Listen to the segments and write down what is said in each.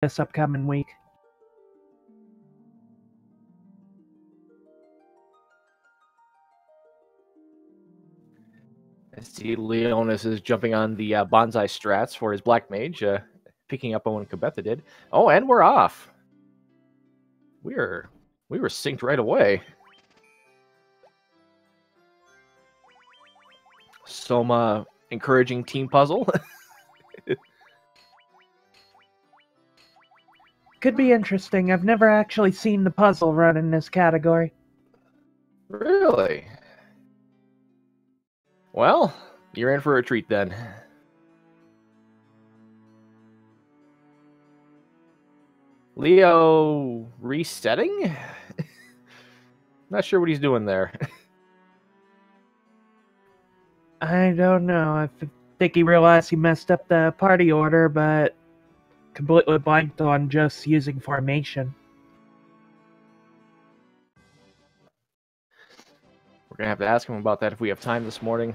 this upcoming week. I see Leonis is jumping on the bonsai strats for his black mage, picking up on what Kabetha did. Oh, and we're off. We were synced right away. Some encouraging team puzzle. Could be interesting. I've never actually seen the puzzle run in this category. Really? Well, you're in for a treat then. Leo resetting? Not sure what he's doing there. I don't know. I think he realized he messed up the party order, but completely blanked on just using formation. We're going to have to ask him about that if we have time this morning.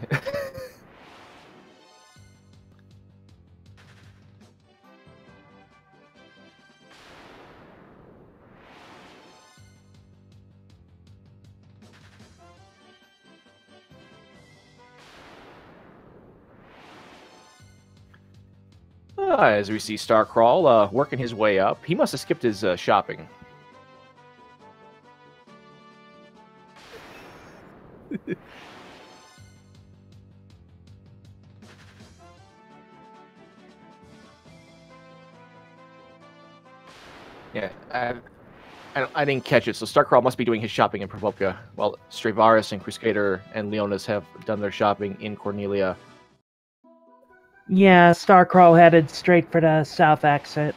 As we see Starcrawl working his way up. He must have skipped his shopping. Yeah, I didn't catch it, so Starcrawl must be doing his shopping in Provoka, while Straevaras and KrusKader and Leonis have done their shopping in Cornelia. Yeah, Starcrawl headed straight for the south exit.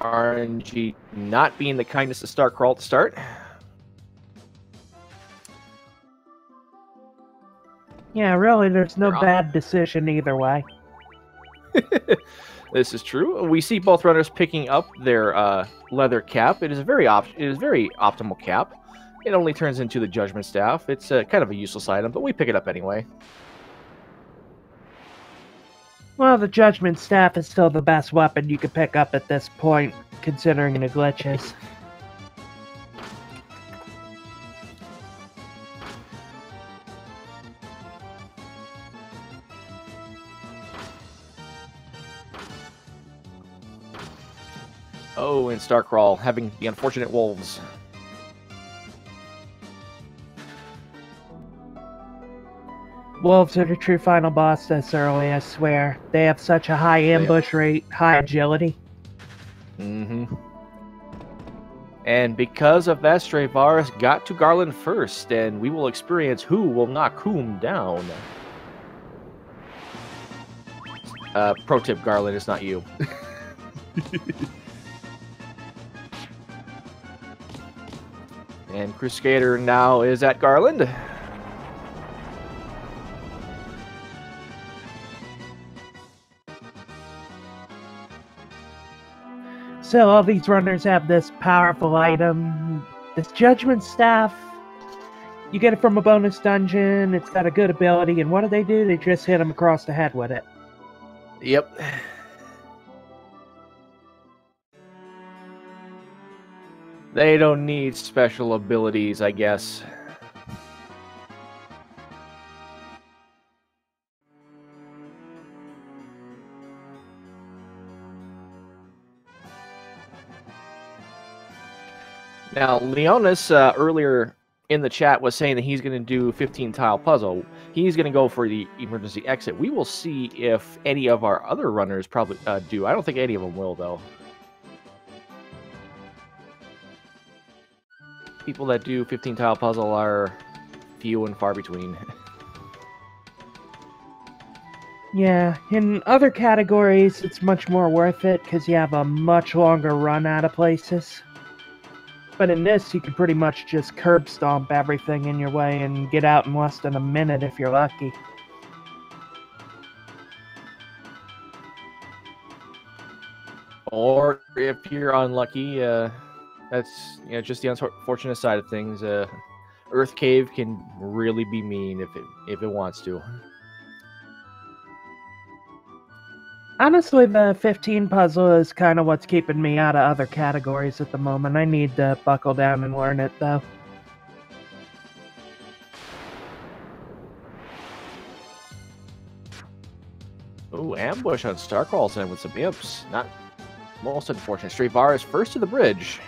RNG not being the kindness of Starcrawl to start. Yeah, really, there's no bad decision either way. This is true. We see both runners picking up their leather cap. It is a very optimal cap. It only turns into the Judgment Staff. It's kind of a useless item, but we pick it up anyway. Well, the Judgment Staff is still the best weapon you could pick up at this point, considering the glitches. Oh, and Starcrawl having the unfortunate wolves. Wolves are the true final boss this early, I swear. They have such a high ambush rate, high agility. Mm-hmm. And because of that, Straevaras got to Garland first, and we will experience who will knock whom down. Pro tip, Garland, it's not you. And KrusKader now is at Garland. So all these runners have this powerful item, this Judgment Staff. You get it from a bonus dungeon, it's got a good ability, and what do? They just hit them across the head with it. Yep. They don't need special abilities, I guess. Now, Leonis earlier in the chat was saying that he's going to do 15-tile puzzle. He's going to go for the emergency exit. We will see if any of our other runners probably do. I don't think any of them will, though. People that do 15-tile puzzle are few and far between. Yeah, in other categories, it's much more worth it because you have a much longer run out of places. But in this, you can pretty much just curb stomp everything in your way and get out in less than a minute if you're lucky. Or if you're unlucky, that's just the unfortunate side of things. Earth Cave can really be mean if it wants to. Honestly, the 15 puzzle is kind of what's keeping me out of other categories at the moment. I need to buckle down and learn it, though. Ooh, ambush on Starcrawl's end with some imps. Not most unfortunate. Straevaras first to the bridge.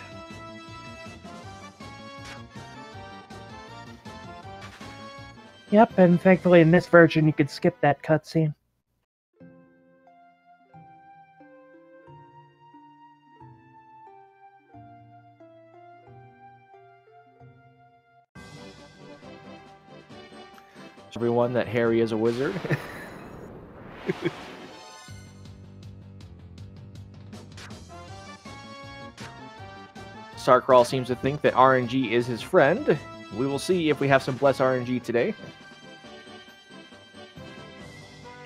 Yep, and thankfully in this version you could skip that cutscene. Everyone that Harry is a wizard. Starcrawl seems to think that RNG is his friend. We will see if we have some Bless RNG today.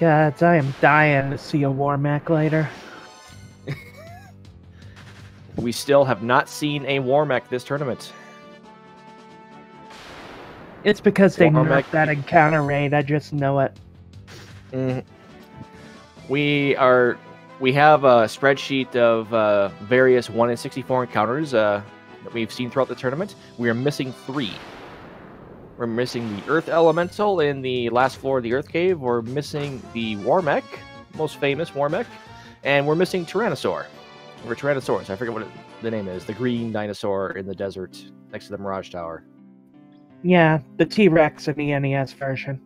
Gods, I am dying to see a war mech later. We still have not seen a war mech this tournament. It's because they nerfed that encounter rate, I just know it. We have a spreadsheet of various 1 in 64 encounters that we've seen throughout the tournament. We are missing 3. We're missing the Earth Elemental in the last floor of the Earth Cave. We're missing the War Mech, most famous War Mech. And we're missing Tyrannosaur. Or Tyrannosaurus, I forget what the name is. The green dinosaur in the desert next to the Mirage Tower. Yeah, the T-Rex in the NES version.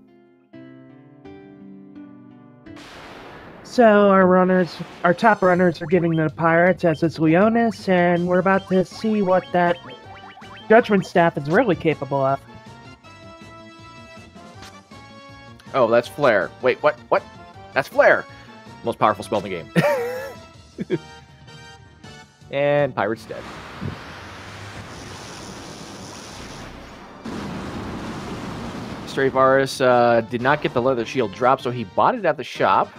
So our top runners are getting the pirates, as is Leonis, and we're about to see what that Judgment Staff is really capable of. Oh, that's Flare. Wait, what? What? That's Flare! Most powerful spell in the game. And Pirate's dead. Straevaras did not get the leather shield drop, so he bought it at the shop.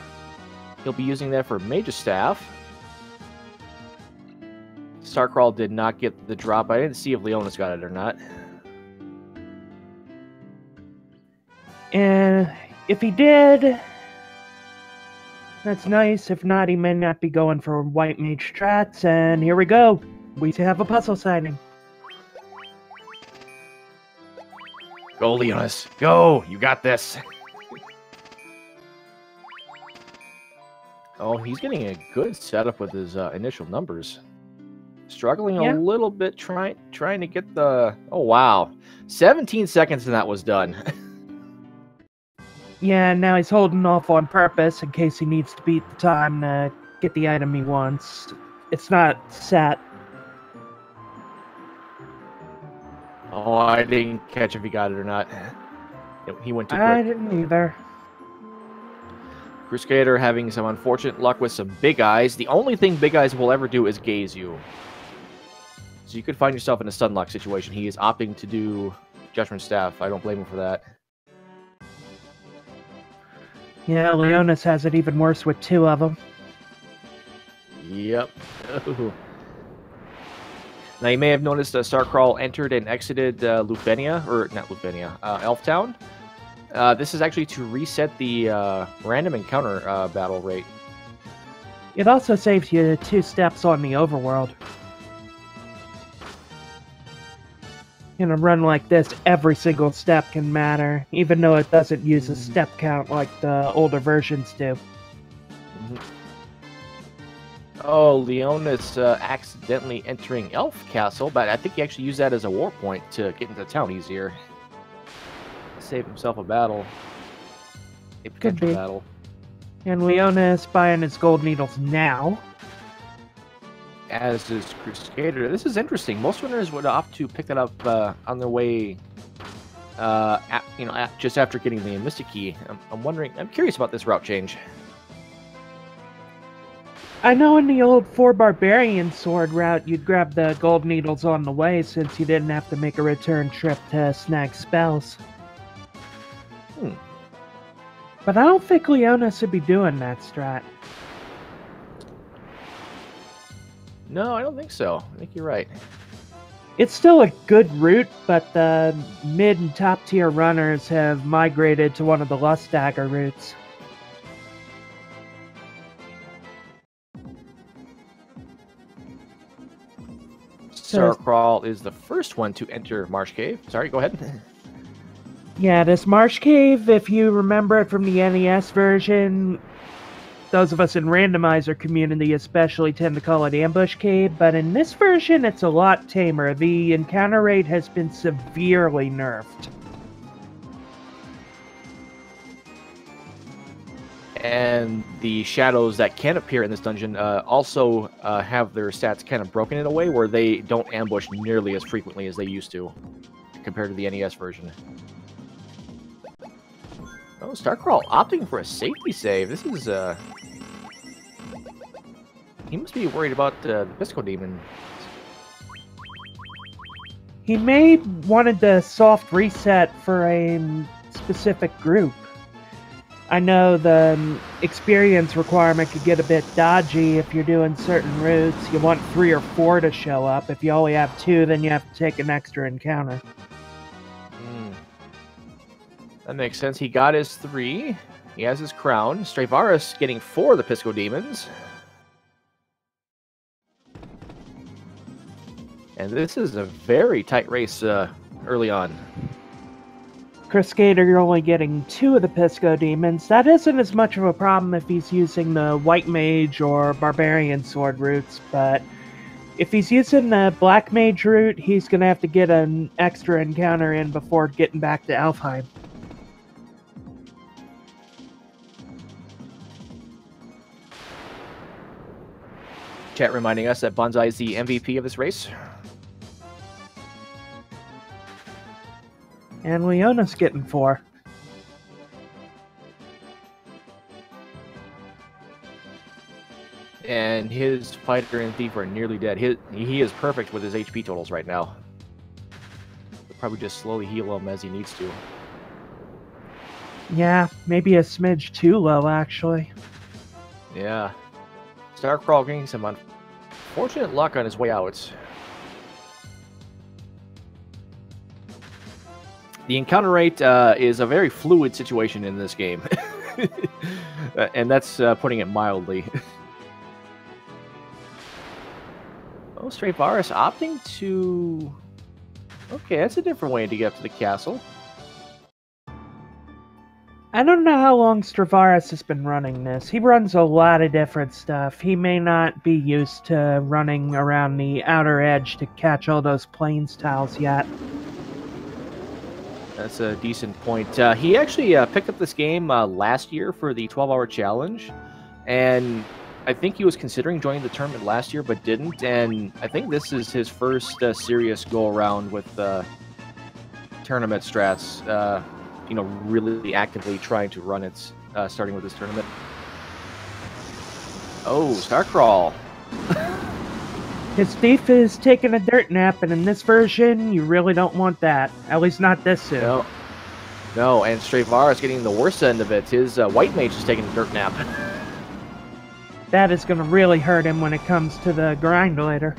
He'll be using that for Mage's Staff. Starcrawl did not get the drop. I didn't see if Leonis got it or not. And if he did, that's nice. If not, he may not be going for White Mage strats. And here we go. We have a puzzle signing. Go, Leonis. Go! You got this. Oh, he's getting a good setup with his initial numbers. Struggling a little bit trying to get the... Oh, wow. 17 seconds and that was done. Yeah, now he's holding off on purpose in case he needs to beat the time to get the item he wants. It's not set. Oh, I didn't catch if he got it or not. He went too quick. I didn't either. KrusKader having some unfortunate luck with some big eyes. The only thing big eyes will ever do is gaze you. So you could find yourself in a stun lock situation. He is opting to do Judgment Staff. I don't blame him for that. Yeah, Leonis has it even worse with 2 of them. Yep. Ooh. Now, you may have noticed Starcrawl entered and exited Lufenia, or not Lufenia, Elftown. This is actually to reset the random encounter battle rate. It also saves you 2 steps on the overworld. In a run like this, every single step can matter, even though it doesn't use a step count like the older versions do. Oh, Leonis accidentally entering Elf Castle, but I think he actually used that as a war point to get into town easier. Save himself a battle. A potential battle. And Leonis buying his gold needles now. As is KrusKader. This is interesting. Most winners would opt to pick that up on their way, just after getting the Mystic Key. I'm curious about this route change. I know in the old 4 Barbarian Sword route, you'd grab the gold needles on the way since you didn't have to make a return trip to snag spells. But I don't think Leonis would be doing that strat. No, I don't think so. I think you're right. It's still a good route, but the mid and top tier runners have migrated to one of the Lust Dagger routes. Starcrawl is the first one to enter Marsh Cave. Sorry, go ahead. Yeah, this Marsh Cave, if you remember it from the NES version, those of us in randomizer community especially tend to call it Ambush Cave, but in this version it's a lot tamer. The encounter rate has been severely nerfed. And the shadows that can appear in this dungeon also have their stats kind of broken in a way where they don't ambush nearly as frequently as they used to, compared to the NES version. Oh, Starcrawl opting for a safety save. This is, he must be worried about the Pisco Demon. He may wanted the soft reset for a specific group. I know the experience requirement could get a bit dodgy if you're doing certain routes. You want 3 or 4 to show up. If you only have 2, then you have to take an extra encounter. That makes sense. He got his 3. He has his crown. Straevaras getting 4 of the Pisco Demons. And this is a very tight race early on. KrusKader, you're only getting 2 of the Pisco Demons. That isn't as much of a problem if he's using the White Mage or Barbarian Sword routes, but if he's using the Black Mage route, he's going to have to get an extra encounter in before getting back to Alfheim. Chat reminding us that Bonsai is the MVP of this race. And Leonis getting 4. And his fighter and thief are nearly dead. He is perfect with his HP totals right now. He'll probably just slowly heal him as he needs to. Yeah, maybe a smidge too low, actually. Yeah. Starcrawl getting some unfortunate luck on his way out. The encounter rate is a very fluid situation in this game. And that's putting it mildly. Oh, Straevaras opting to... Okay, that's a different way to get up to the castle. I don't know how long Straevaras has been running this. He runs a lot of different stuff. He may not be used to running around the outer edge to catch all those plains tiles yet. That's a decent point. He actually picked up this game last year for the 12-hour challenge, and I think he was considering joining the tournament last year, but didn't. And I think this is his first serious go-around with tournament strats. You know, really actively trying to run it, starting with this tournament. Oh, Starcrawl. His thief is taking a dirt nap, and in this version, you really don't want that. At least not this soon. No, and Straevaras getting the worst end of it. His White Mage is taking a dirt nap. That is going to really hurt him when it comes to the grind later.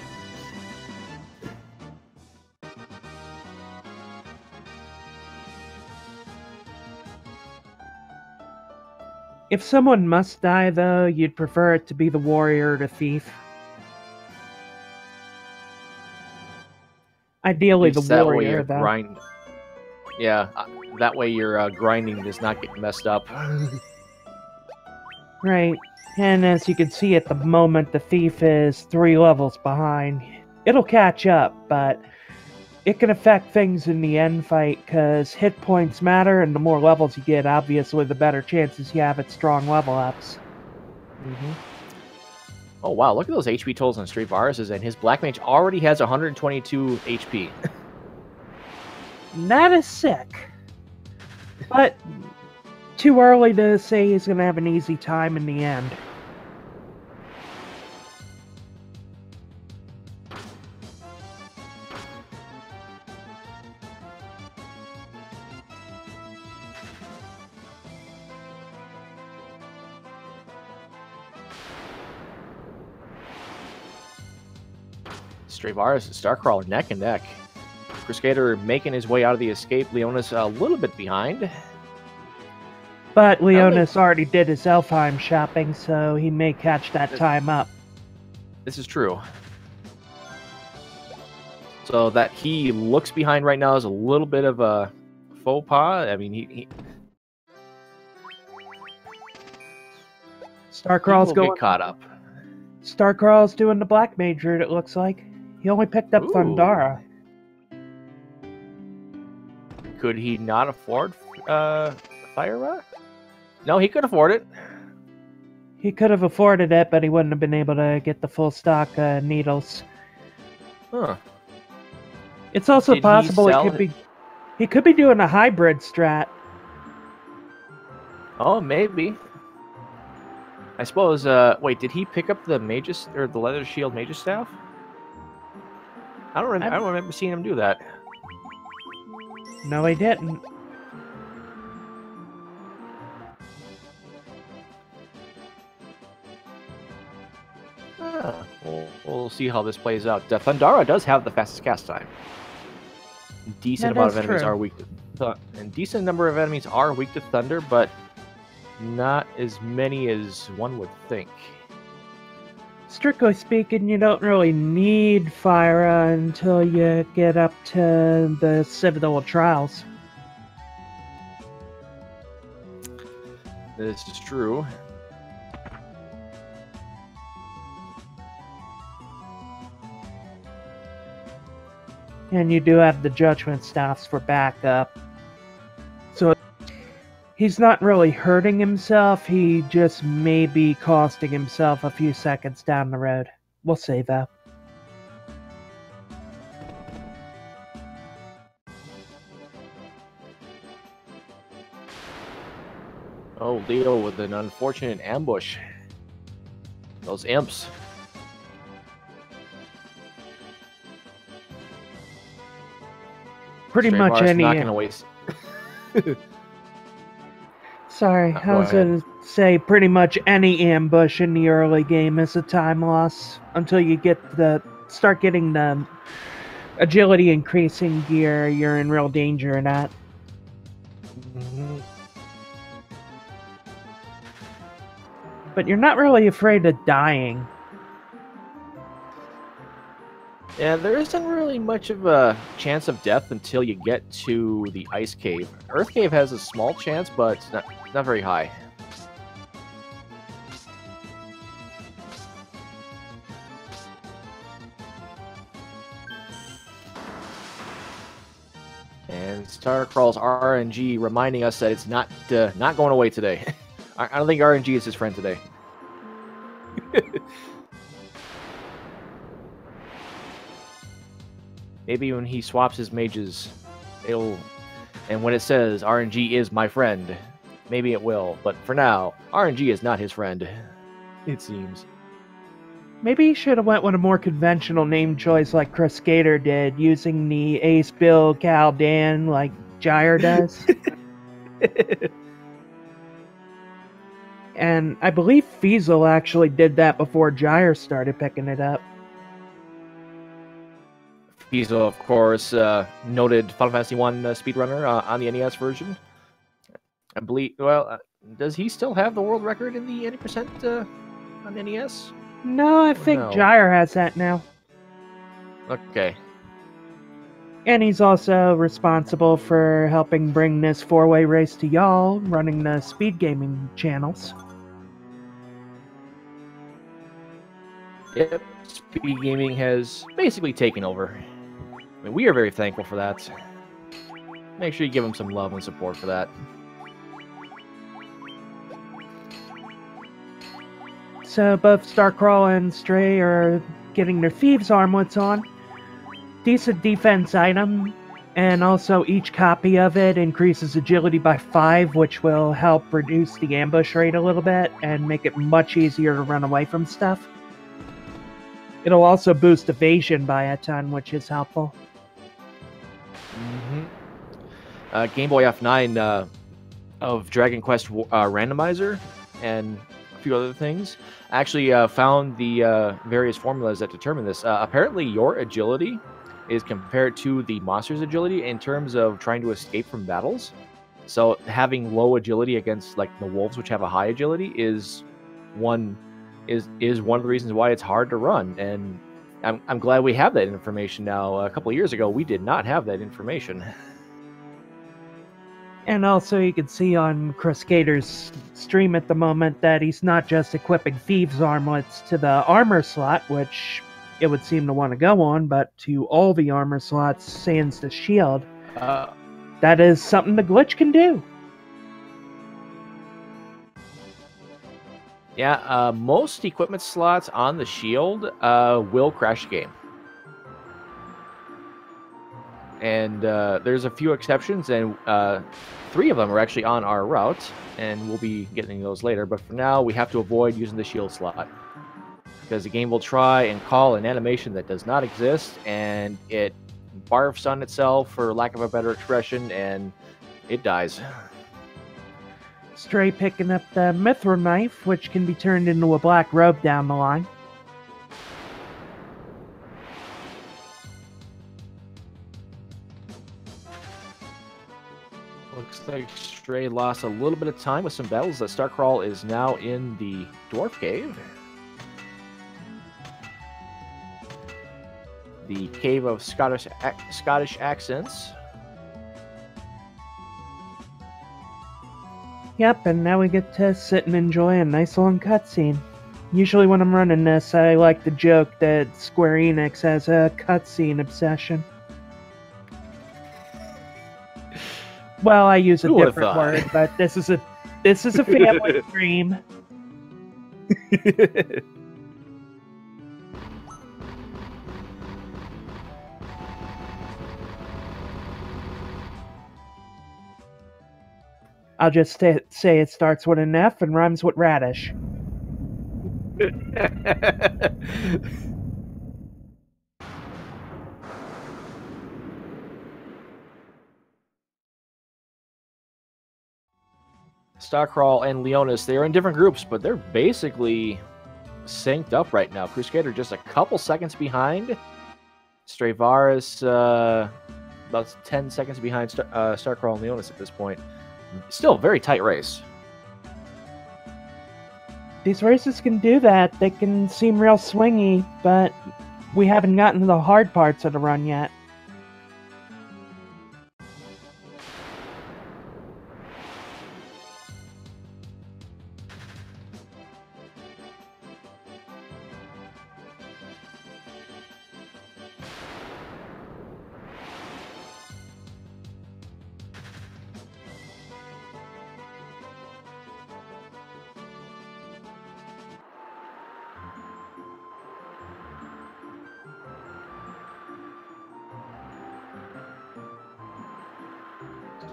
If someone must die, though, you'd prefer it to be the warrior or the thief. Ideally, the warrior, though. Yeah, that way your grinding does not get messed up. Right, and as you can see at the moment, the thief is 3 levels behind. It'll catch up, but it can affect things in the end fight, because hit points matter, and the more levels you get, obviously, the better chances you have at strong level ups. Oh wow, look at those HP totals on Straevaras, and his Black Mage already has 122 HP. That is sick. But too early to say he's going to have an easy time in the end. Straevaras and Starcrawler neck and neck. KrusKader making his way out of the escape. Leonis a little bit behind. But Leonis already did his Elfheim shopping, so he may catch that time up. This is true. So that he looks behind right now is a little bit of a faux pas. I mean, he Starcrawl's going get caught up. Starcrawl's doing the Black Major, it looks like. He only picked up Thundara. Could he not afford Fire? No, he could afford it. He could have afforded it, but he wouldn't have been able to get the full stock needles. Huh. It's also possible he could be doing a hybrid strat. Oh, maybe. I suppose. Wait, did he pick up the Magus or the Leather Shield Magus Staff? I don't remember seeing him do that. No, he didn't. We'll see how this plays out. Thundara does have the fastest cast time. Decent amount of enemies are weak to and decent number of enemies are weak to thunder, but not as many as one would think. Strictly speaking, you don't really need fire until you get up to the Citadel Trials. This is true. And you do have the Judgment Staffs for backup. So he's not really hurting himself, he just may be costing himself a few seconds down the road. We'll see, though. Oh, Leo with an unfortunate ambush. Those imps. Pretty much any... not gonna waste. Sorry, I was going to say pretty much any ambush in the early game is a time loss until you start getting the agility increasing gear. You're in real danger in that. But you're not really afraid of dying. Yeah, there isn't really much of a chance of death until you get to the Ice Cave. Earth Cave has a small chance, but not very high. And Starcrawl's RNG reminding us that it's not going away today. I don't think RNG is his friend today. Maybe when he swaps his mages, and when it says RNG is my friend, maybe it will. But for now, RNG is not his friend, it seems. Maybe he should have went with a more conventional name choice like KrusKader did, using the Ace, Bill, Cal, Dan like Gyre does. And I believe Fiesel actually did that before Gyre started picking it up. Fiesel, of course, noted Final Fantasy 1 speedrunner on the NES version. I believe, well, does he still have the world record in the 80% on the NES? No, I think Gyre has that now. Okay. And he's also responsible for helping bring this four-way race to y'all, running the speed gaming channels. Yep, speed gaming has basically taken over. I mean, we are very thankful for that. Make sure you give him some love and support for that. So both Starcrawl and Stray are getting their Thieves' Armlets on. Decent defense item, and also each copy of it increases agility by 5, which will help reduce the ambush rate a little bit and make it much easier to run away from stuff. It'll also boost evasion by a ton, which is helpful. Game Boy F9 of Dragon Quest Randomizer, and few other things. I actually found the various formulas that determine this. Apparently, your agility is compared to the monster's agility in terms of trying to escape from battles. So having low agility against like the wolves, which have a high agility, is one of the reasons why it's hard to run. And I'm glad we have that information now. A couple of years ago, we did not have that information. And also, you can see on KrusKader's stream at the moment that he's not just equipping Thieves' Armlets to the armor slot, which it would seem to want to go on, but to all the armor slots, sans the shield. That is something the glitch can do. Yeah, most equipment slots on the shield will crash the game. And there's a few exceptions, and 3 of them are actually on our route, and we'll be getting those later. But for now, we have to avoid using the shield slot, because the game will try and call an animation that does not exist, and it barfs on itself, for lack of a better expression, and it dies. Stray picking up the mithril knife, which can be turned into a black robe down the line. Looks like Stray lost a little bit of time with some battles. That Starcrawl is now in the Dwarf Cave. The Cave of Scottish Accents. Yep, and now we get to sit and enjoy a nice long cutscene. Usually when I'm running this, I like to joke that Square Enix has a cutscene obsession. Well, I use a different word, but this is a family stream. I'll just say it starts with an F and rhymes with radish. Starcrawl and Leonis, they're in different groups, but they're basically synced up right now. KrusKader just a couple seconds behind. Straevaras about 10 seconds behind Starcrawl and Leonis at this point. Still a very tight race. These races can do that. They can seem real swingy, but we haven't gotten to the hard parts of the run yet.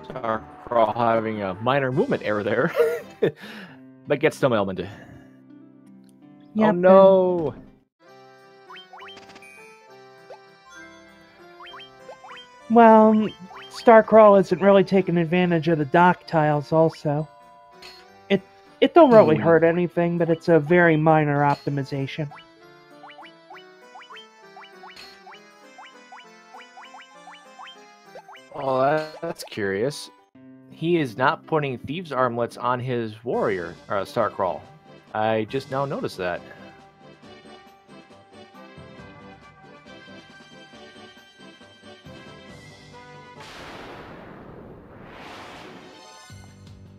Starcrawl having a minor movement error there, but gets some element. Yep, oh no! Well, Starcrawl isn't really taking advantage of the dock tiles also. It don't really hurt anything, but it's a very minor optimization. Oh, that's curious. He is not putting Thieves' Armlets on his warrior, Starcrawl. I just now noticed that.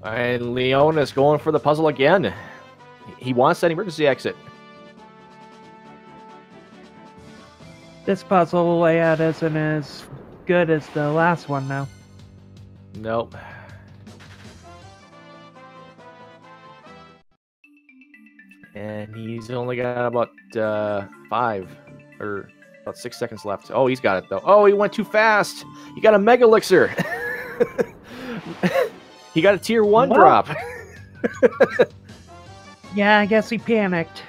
And Leonis going for the puzzle again. He wants that emergency exit. This puzzle layout isn't as good as the last one now. Nope. And he's only got about 5 or about 6 seconds left. Oh, he's got it though. Oh, he went too fast. He got a Mega Elixir. He got a tier 1 drop. Yeah, I guess he panicked.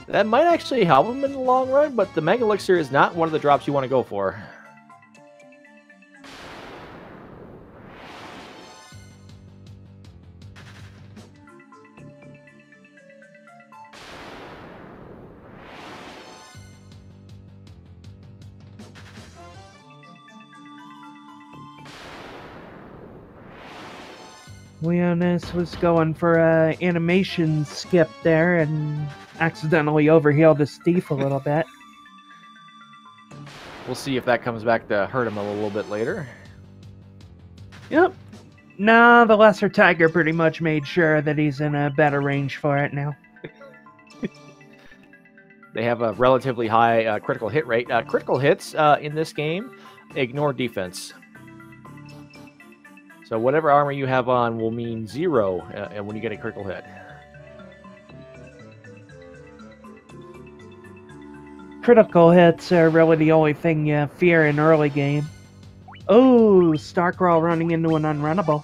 That might actually help him in the long run, but the Mega Elixir is not one of the drops you want to go for. Leonis was going for a animation skip there and accidentally overhealed his thief a little bit. We'll see if that comes back to hurt him a little bit later. Yep. Nah, the Lesser Tiger pretty much made sure that he's in a better range for it now. They have a relatively high critical hit rate. Critical hits in this game ignore defense. So whatever armor you have on will mean 0 when you get a critical hit. Critical hits are really the only thing you fear in early game. Oh, Starcrawl running into an unrunnable.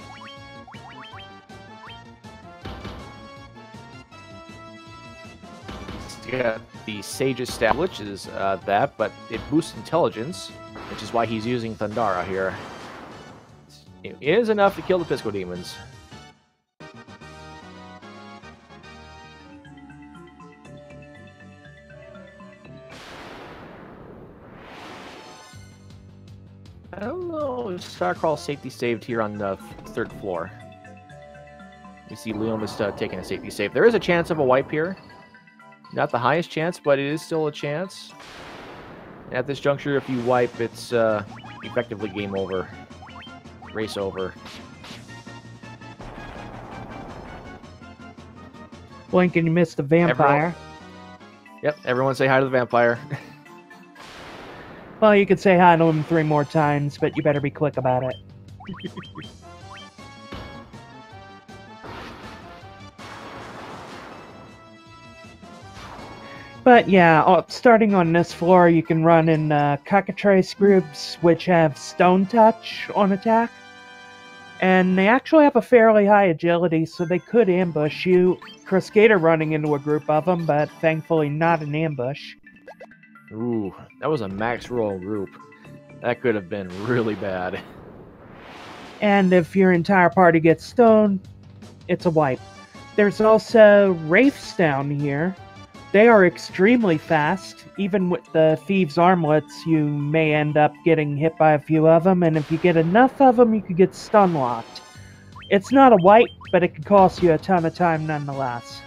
Yeah, the Sage's staff, which is that, but it boosts intelligence, which is why he's using Thundara here. It is enough to kill the Pisco Demons. I don't know if Starcrawl safety saved here on the 3rd floor. We see Leonis taking a safety save. There is a chance of a wipe here. Not the highest chance, but it is still a chance. At this juncture, if you wipe, it's effectively game over. Race over. Blink and you missed the vampire. Everyone say hi to the vampire. Well, you could say hi to him 3 more times, but you better be quick about it. But yeah, starting on this floor, you can run in cockatrice groups, which have Stone Touch on attack. And they actually have a fairly high agility, so they could ambush you. KrusKader running into a group of them, but thankfully not an ambush. Ooh, that was a max roll group. That could have been really bad. And if your entire party gets stoned, it's a wipe. There's also Wraiths down here. They are extremely fast. Even with the Thieves' Armlets, you may end up getting hit by a few of them, and if you get enough of them, you could get stun-locked. It's not a wipe, but it could cost you a ton of time nonetheless.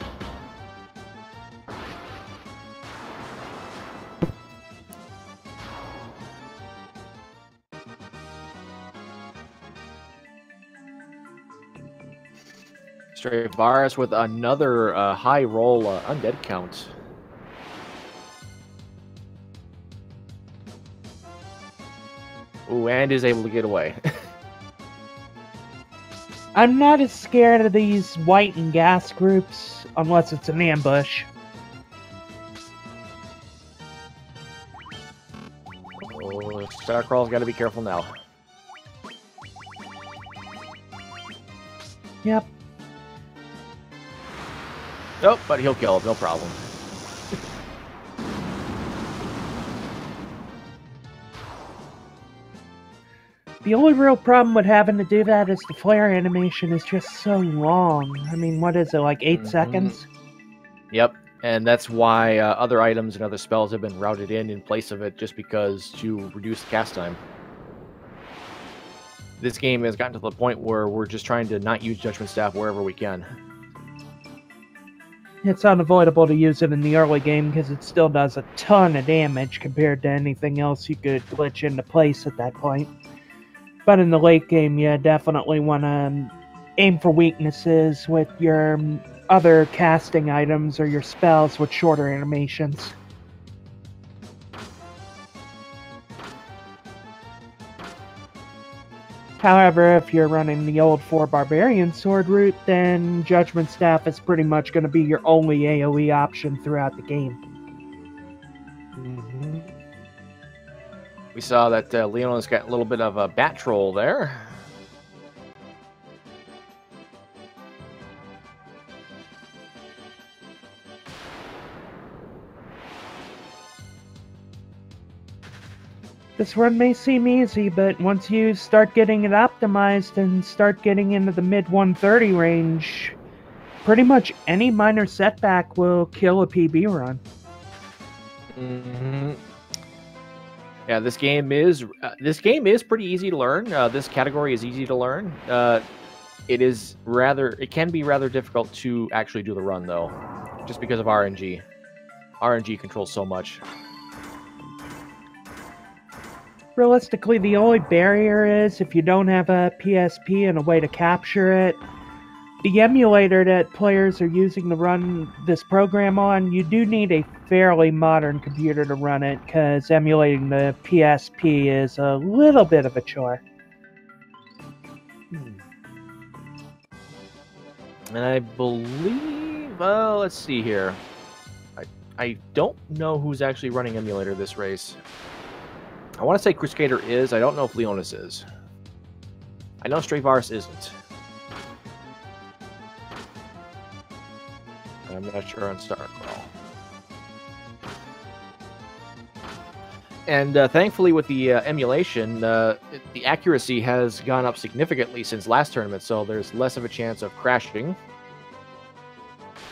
Straevaras with another high roll undead count. Ooh, and is able to get away. I'm not as scared of these white and gas groups, unless it's an ambush. Oh, Starcrawl's got to be careful now. Yep. Nope, but he'll kill him, no problem. The only real problem with having to do that is the flare animation is just so long. I mean, what is it, like 8 seconds? Yep, and that's why other items and other spells have been routed in place of it, just because to reduce the cast time. This game has gotten to the point where we're just trying to not use Judgment Staff wherever we can. It's unavoidable to use it in the early game because it still does a ton of damage compared to anything else you could glitch into place at that point. But in the late game, you definitely want to aim for weaknesses with your other casting items or your spells with shorter animations. However, if you're running the old 4 Barbarian Sword route, then Judgment Staff is pretty much going to be your only AoE option throughout the game. We saw that Leonis got a little bit of a bat troll there. This run may seem easy, but once you start getting it optimized and start getting into the mid-130 range, pretty much any minor setback will kill a PB run. Yeah, this game is pretty easy to learn. This category is easy to learn. It can be rather difficult to actually do the run, though, just because of RNG. RNG controls so much. Realistically, the only barrier is if you don't have a PSP and a way to capture it. The emulator that players are using to run this program on, you do need a fairly modern computer to run it, because emulating the PSP is a little bit of a chore. And I believe, let's see here. I don't know who's actually running emulator this race. I want to say KrusKader is. I don't know if Leonis is. I know Straevaras isn't. I'm not sure on Starcrawl. And thankfully with the emulation, the accuracy has gone up significantly since last tournament, so there's less of a chance of crashing.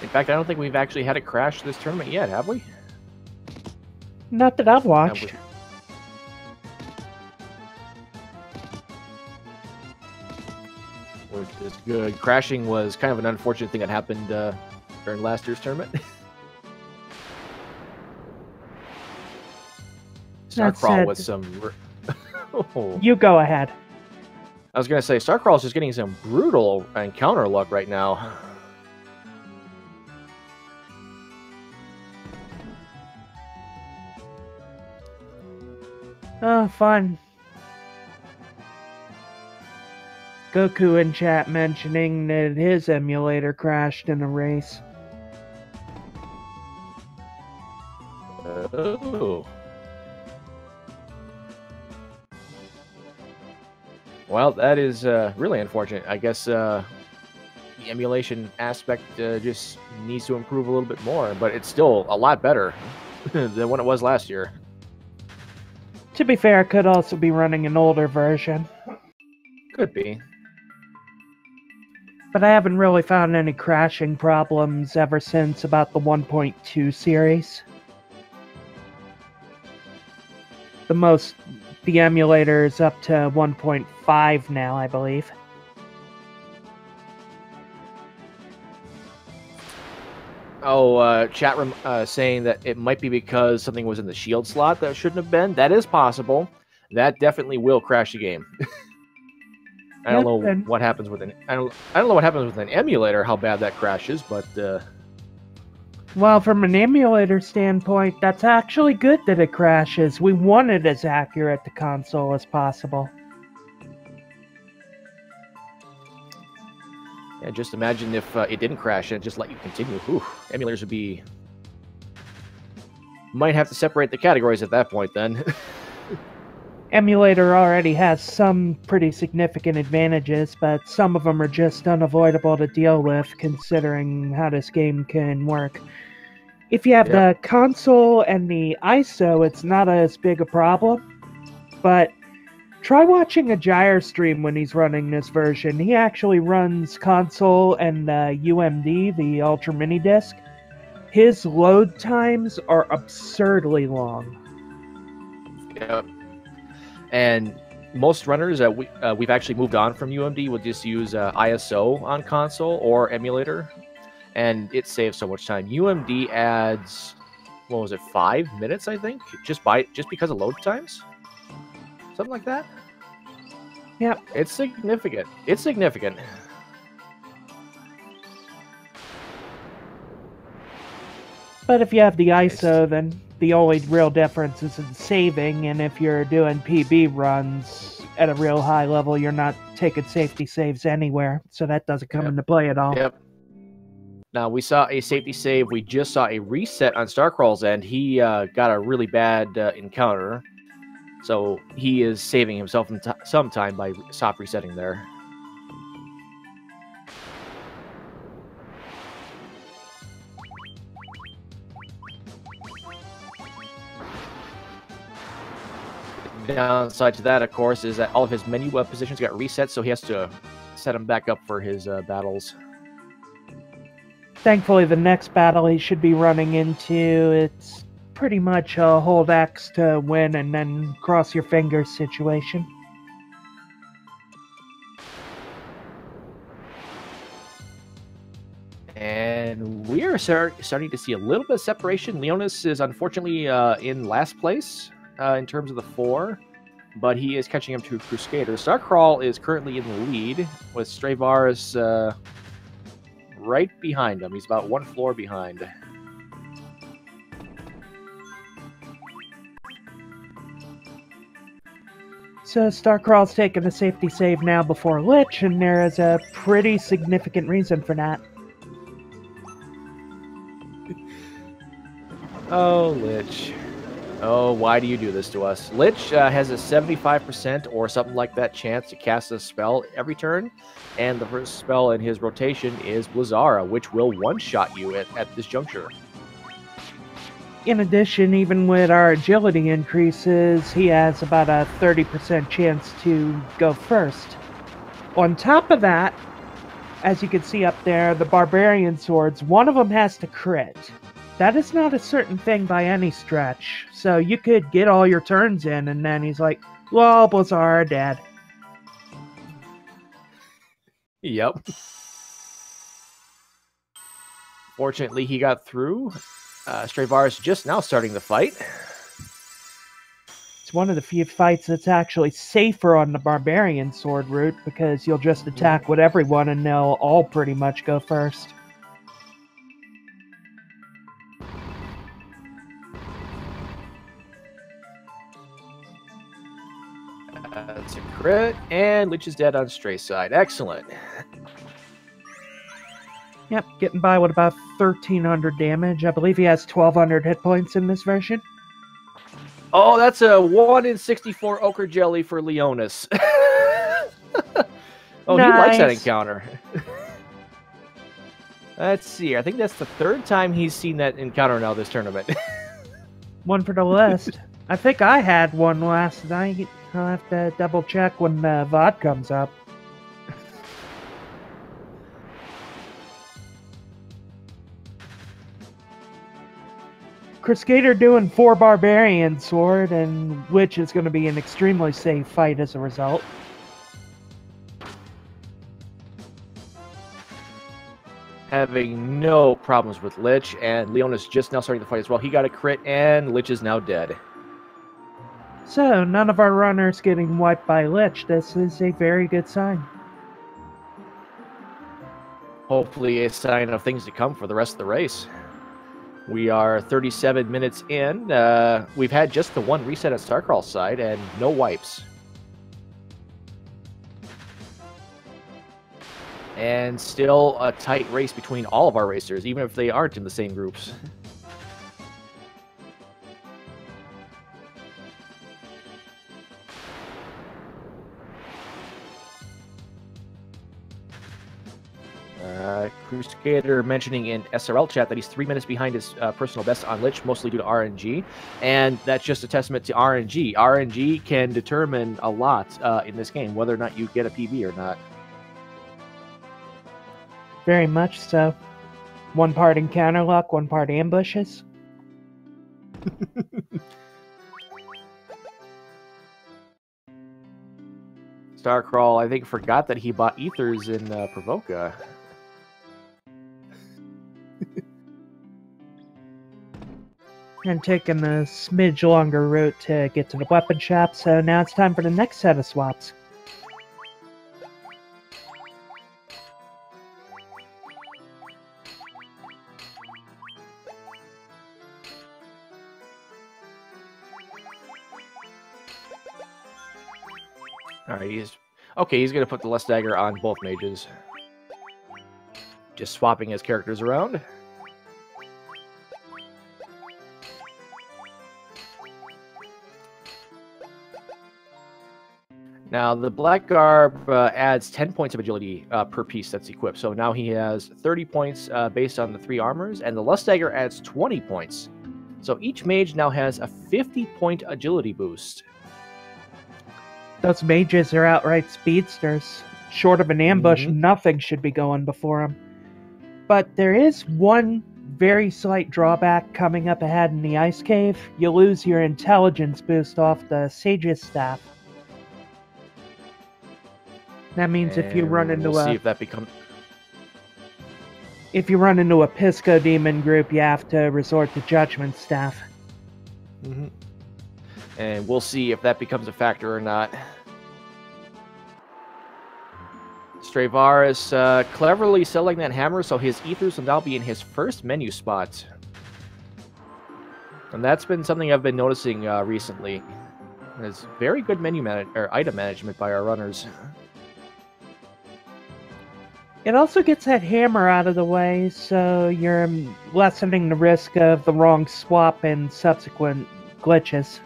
In fact, I don't think we've actually had a crash this tournament yet, have we? Not that I've watched. Which is good. Crashing was kind of an unfortunate thing that happened during last year's tournament. Starcrawl with some... Oh. You go ahead. I was going to say, Starcrawl is just getting some brutal encounter luck right now. Oh, fun. Goku in chat mentioning that his emulator crashed in a race. Oh. Well, that is really unfortunate. I guess the emulation aspect just needs to improve a little bit more, but it's still a lot better than what it was last year. To be fair, it could also be running an older version. Could be. But I haven't really found any crashing problems ever since about the 1.2 series. The most, the emulator is up to 1.5 now, I believe. Oh, chat room saying that it might be because something was in the shield slot that shouldn't have been. That is possible. That definitely will crash the game. I don't know what happens with an I don't know what happens with an emulator, how bad that crashes, but well, from an emulator standpoint, that's actually good that it crashes. We want it as accurate to console as possible. Yeah, just imagine if it didn't crash and just let you continue. Whew, emulators would be... Might have to separate the categories at that point, then. Emulator already has some pretty significant advantages, but some of them are just unavoidable to deal with, considering how this game can work. If you have the console and the ISO, it's not as big a problem, but try watching a Gyre stream when he's running this version. He actually runs console and UMD, the Ultra Mini Disc. His load times are absurdly long. Yep. And most runners, we've actually moved on from UMD. We'll just use ISO on console or emulator, and it saves so much time. UMD adds, what was it, 5 minutes, I think? Just because of load times? Something like that? Yeah. It's significant. It's significant. But if you have the ISO, then the only real difference is in saving, and if you're doing PB runs at a real high level, you're not taking safety saves anywhere, so that doesn't come into play at all. Yep. Now, we saw a safety save. We just saw a reset on Starcrawl's end. He got a really bad encounter. So he is saving himself some time by soft resetting there. The downside to that, of course, is that all of his menu positions got reset, so he has to set them back up for his battles. Thankfully, the next battle he should be running into, it's pretty much a hold X to win and then cross your fingers situation. And we are starting to see a little bit of separation. Leonis is unfortunately in last place in terms of the 4, but he is catching up to KrusKader. Starcrawl is currently in the lead with Straevaras right behind him. He's about 1 floor behind. So Starcrawl's taking a safety save now before Lich, and there is a pretty significant reason for that. Oh, Lich. Oh, why do you do this to us? Lich has a 75% or something like that chance to cast a spell every turn, and the first spell in his rotation is Blizzara, which will one-shot you at this juncture. In addition, even with our agility increases, he has about a 30% chance to go first. On top of that, as you can see up there, the Barbarian Swords, one of them has to crit. That is not a certain thing by any stretch. So you could get all your turns in, and then he's like, well, Blizzara dead. Yep. Fortunately, he got through. Straevaras just now starting the fight. It's one of the few fights that's actually safer on the Barbarian Sword route, because you'll just attack with everyone and they'll all pretty much go first. That's a crit, and Lich is dead on Stray side. Excellent. Yep, getting by with about 1,300 damage. I believe he has 1,200 hit points in this version. Oh, that's a 1 in 64 ochre jelly for Leonis. Oh, nice. He likes that encounter. Let's see. I think that's the 3rd time he's seen that encounter now this tournament. One for the list. I think I had one last night. I'll have to double check when the VOD comes up. KrusKader doing 4 Barbarian Sword, and which is going to be an extremely safe fight as a result. Having no problems with Lich, and Leonis just now starting the fight as well. He got a crit, and Lich is now dead. So, none of our runners getting wiped by Lich. This is a very good sign. Hopefully a sign of things to come for the rest of the race. We are 37 minutes in. We've had just the 1 reset at Starcrawl's side and no wipes. And still a tight race between all of our racers, even if they aren't in the same groups. KrusKader mentioning in SRL chat that he's 3 minutes behind his personal best on Lich, mostly due to RNG. And that's just a testament to RNG. RNG can determine a lot in this game, whether or not you get a PB or not. Very much so. One part encounter luck, one part ambushes. Starcrawl, I think, forgot that he bought ethers in Provoca. And taking the smidge longer route to get to the weapon shop, so now it's time for the next set of swaps. Alright, he's going to put the Lust Dagger on both mages. Just swapping his characters around. Now, the Black Garb adds 10 points of agility per piece that's equipped. So now he has 30 points based on the 3 armors, and the Lust Dagger adds 20 points. So each mage now has a 50-point agility boost. Those mages are outright speedsters. Short of an ambush, nothing should be going before them. But there is one very slight drawback coming up ahead in the Ice Cave. You lose your intelligence boost off the Sage's Staff. That means if you run into we'll see if that becomes... If you run into a Pisco Demon group, you have to resort to Judgment Staff. Mm-hmm. And we'll see if that becomes a factor or not. Straevaras cleverly selling that hammer, so his ethers will now be in his first menu spot. And that's been something I've been noticing recently. There's very good item management by our runners. It also gets that hammer out of the way, so you're lessening the risk of the wrong swap and subsequent glitches.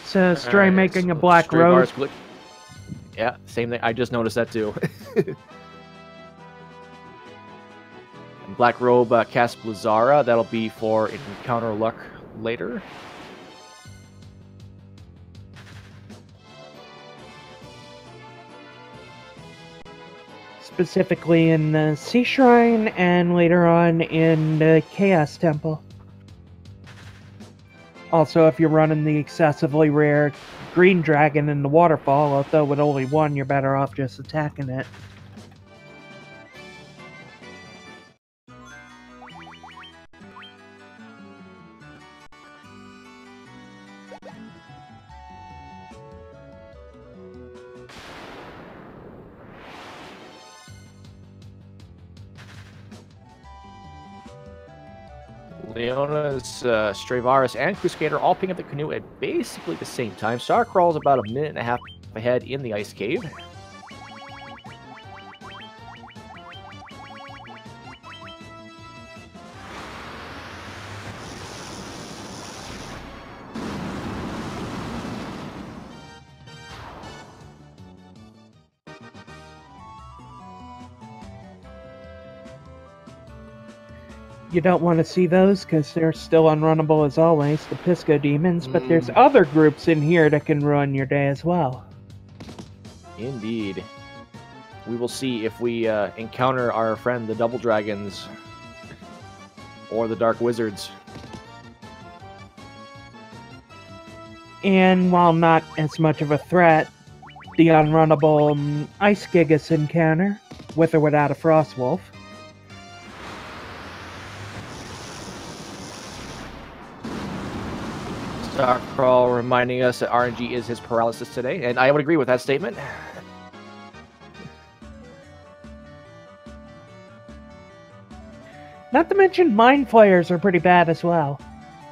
So, Stray making a black robe. Yeah, same thing. I just noticed that too. Black robe cast Blizzara. That'll be for encounter luck later. Specifically in the Sea Shrine and later on in the Chaos Temple. Also, if you're running the excessively rare Green Dragon in the Waterfall, although with only one, you're better off just attacking it. Leonis, Straevaras, and KrusKader all picking up the canoe at basically the same time. Starcrawl is about a minute and a half ahead in the ice cave. You don't want to see those because they're still unrunnable as always, the Pisco Demons, but there's other groups in here that can ruin your day as well. Indeed. We will see if we encounter our friend the Double Dragons or the Dark Wizards. And while not as much of a threat, the unrunnable Ice Gigas encounter, with or without a Frostwolf. Starcrawl reminding us that RNG is his paralysis today, and I would agree with that statement. Not to mention Mind Flayers are pretty bad as well.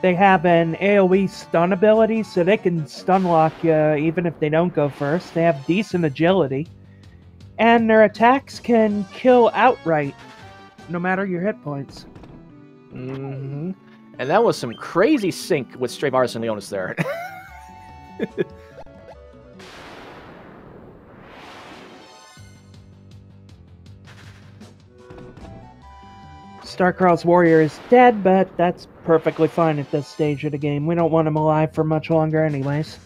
They have an AoE stun ability, so they can stun lock you even if they don't go first. They have decent agility. And their attacks can kill outright, no matter your hit points. Mm-hmm. And that was some crazy sync with Straevaras and Leonis there. Starcrawl's warrior is dead, but that's perfectly fine at this stage of the game. We don't want him alive for much longer anyways.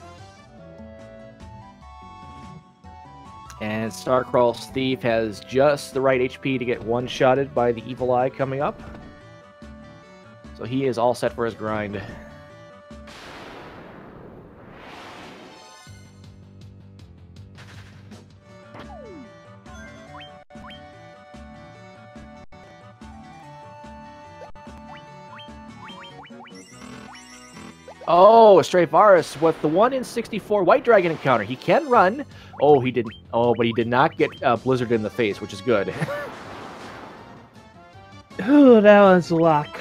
And Starcrawl's thief has just the right HP to get one-shotted by the Evil Eye coming up. So he is all set for his grind. Oh, Straevaras with the 1 in 64 White Dragon encounter. He can run. Oh, he didn't. Oh, but he did not get Blizzard in the face, which is good. Ooh, that was luck.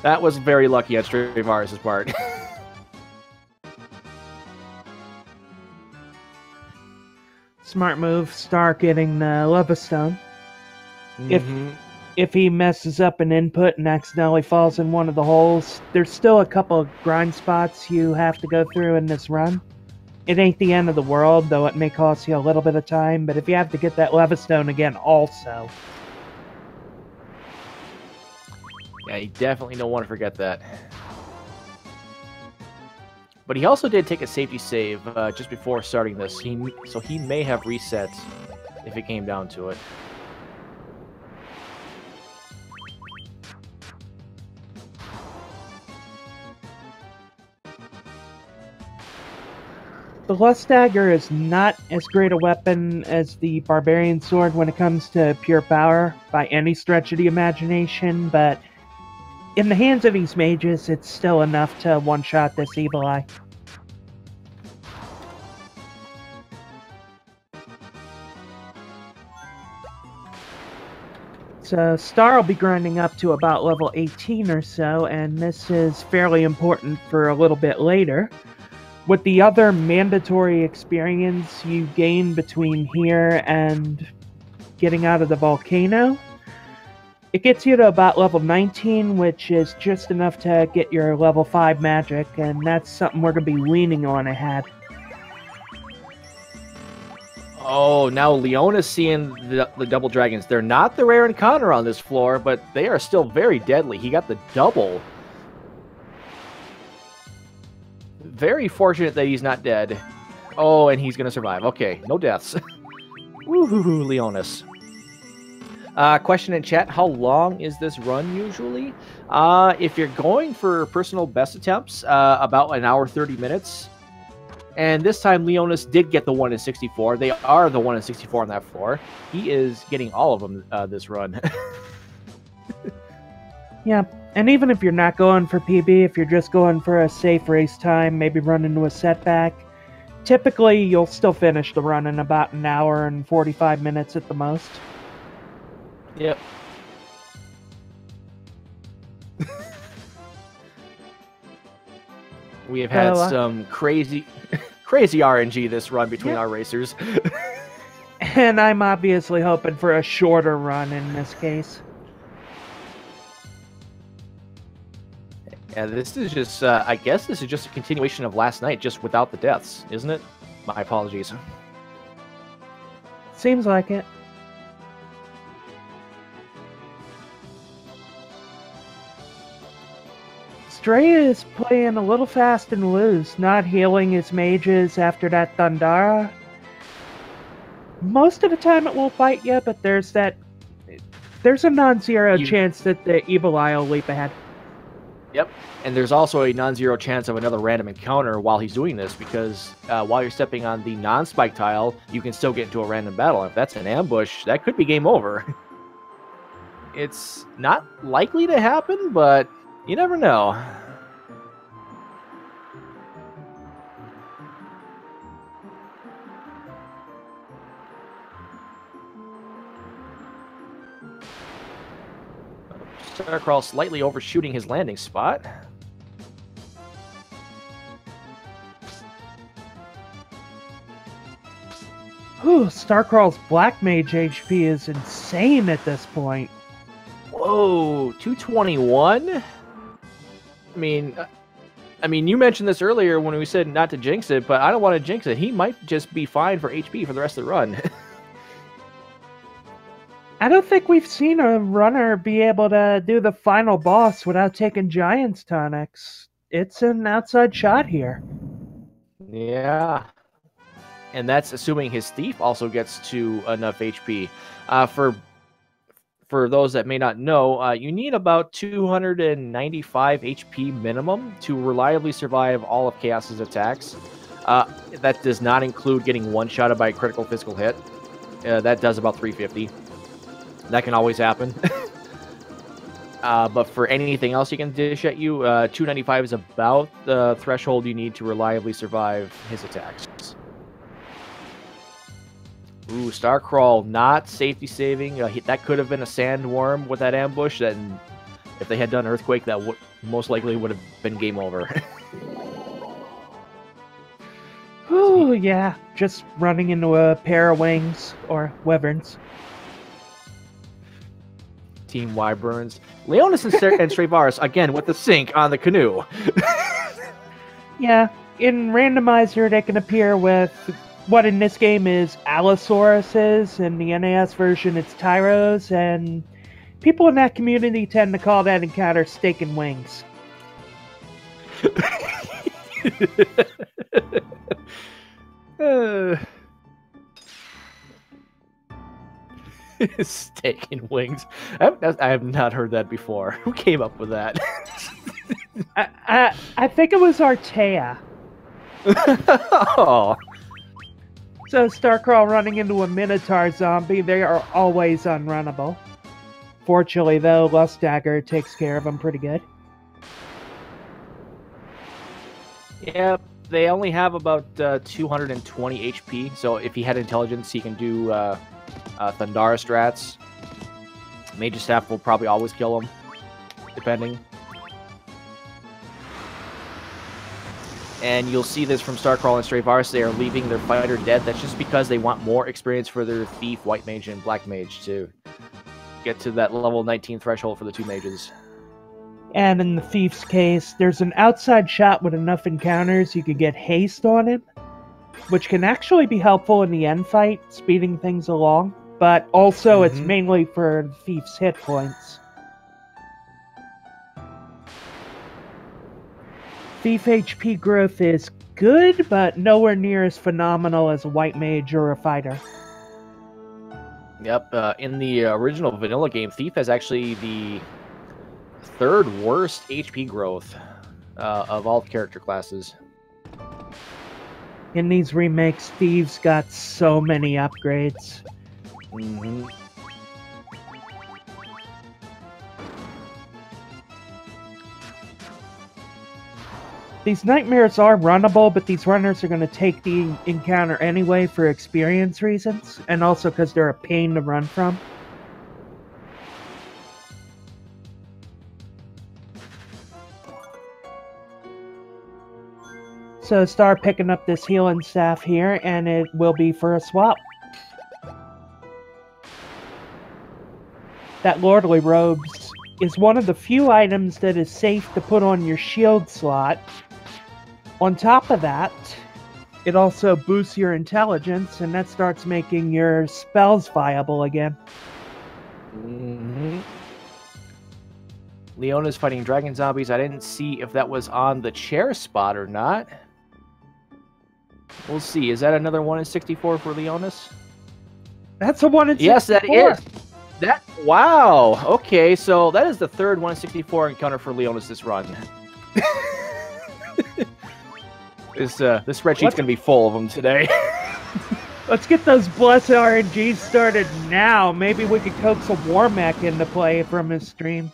That was very lucky on Straevaras' part. Smart move, Stark getting the Levistone. Mm-hmm. If he messes up an input and accidentally falls in one of the holes, there's still a couple of grind spots you have to go through in this run. It ain't the end of the world, though it may cost you a little bit of time, but if you have to get that Levistone again also. Yeah, you definitely don't want to forget that. But he also did take a safety save just before starting this, so he may have reset if it came down to it. The the Lust Dagger is not as great a weapon as the Barbarian Sword when it comes to pure power by any stretch of the imagination, but in the hands of these mages, it's still enough to one-shot this Evil Eye. So Star will be grinding up to about level 18 or so, and this is fairly important for a little bit later. With the other mandatory experience you gain between here and getting out of the volcano, it gets you to about level 19, which is just enough to get your level 5 magic, and that's something we're going to be leaning on ahead. Oh, now Leonis seeing the double dragons. They're not the rare encounter on this floor, but they are still very deadly. He got the double. Very fortunate that he's not dead. Oh, and he's going to survive. Okay, no deaths. Woohoo, Leonis. Question in chat, how long is this run usually? If you're going for personal best attempts, about an hour 30 minutes. And this time Leonis did get the 1 in 64. They are the 1 in 64 on that floor. He is getting all of them this run. Yeah, and even if you're not going for PB, if you're just going for a safe race time, maybe run into a setback, typically you'll still finish the run in about an hour and 45 minutes at the most. Yep. We have had some crazy RNG this run between our racers. And I'm obviously hoping for a shorter run in this case. Yeah, this is just, I guess this is just a continuation of last night, just without the deaths, isn't it? My apologies. Seems like it. Stray is playing a little fast and loose, not healing his mages after that Thundara. Most of the time it won't bite you, but there's a non-zero chance that the Evil Eye will leap ahead. Yep, and there's also a non-zero chance of another random encounter while he's doing this, because while you're stepping on the non-spike tile, you can still get into a random battle. If that's an ambush, that could be game over. It's not likely to happen, but you never know. Starcrawl slightly overshooting his landing spot. Ooh, Starcrawl's Black Mage HP is insane at this point. Whoa, 221? I mean, you mentioned this earlier when we said not to jinx it, but I don't want to jinx it. He might just be fine for HP for the rest of the run. I don't think we've seen a runner be able to do the final boss without taking Giant's tonics. It's an outside shot here. Yeah. And that's assuming his Thief also gets to enough HP. For those that may not know, you need about 295 HP minimum to reliably survive all of Chaos's attacks. That does not include getting one-shotted by a critical physical hit. That does about 350. That can always happen. But for anything else he can dish at you, 295 is about the threshold you need to reliably survive his attacks. Ooh, Starcrawl not safety saving. That could have been a sandworm with that ambush. Then, if they had done Earthquake, that most likely would have been game over. Ooh, yeah. Just running into a pair of wings or wyverns. Team Wyverns. Leonis and Straevaras, again, with the sync on the canoe. Yeah, in Randomizer, they can appear with what in this game is Allosauruses, in the NAS version it's Tyros, and people in that community tend to call that encounter Steak and Wings. Steak and Wings. I have not heard that before. Who came up with that? I think it was Artea. Oh. So Starcrawl running into a Minotaur zombie, they are always unrunnable. Fortunately, though, Lust Dagger takes care of them pretty good. Yep, they only have about 220 HP, so if he had intelligence, he can do Thundara strats. Mage Staff will probably always kill him, depending. And you'll see this from Starcrawl and Straevaras. They are leaving their fighter dead. That's just because they want more experience for their Thief, White Mage, and Black Mage to get to that level 19 threshold for the 2 mages. And in the Thief's case, there's an outside shot with enough encounters you could get haste on him, which can actually be helpful in the end fight, speeding things along, but also it's mainly for the Thief's hit points. Thief HP growth is good, but nowhere near as phenomenal as a White Mage or a Fighter. Yep, in the original vanilla game, Thief has actually the 3rd worst HP growth of all character classes. In these remakes, Thieves got so many upgrades. These nightmares are runnable, but these runners are going to take the encounter anyway for experience reasons, and also because they're a pain to run from. So start picking up this healing staff here, and it will be for a swap. That Lordly Robes is one of the few items that is safe to put on your shield slot. On top of that, it also boosts your intelligence, and that starts making your spells viable again. Leonis fighting dragon zombies. I didn't see if that was on the chair spot or not. We'll see. Is that another 1 in 64 for Leonis? That's a 1 in 64. Yes, that is. Wow. Okay, so that is the 3rd 1 in 64 encounter for Leonis this run. This spreadsheet's gonna be full of them today. Let's get those Bless RNGs started now. Maybe we could coax a War Mech into play from his stream.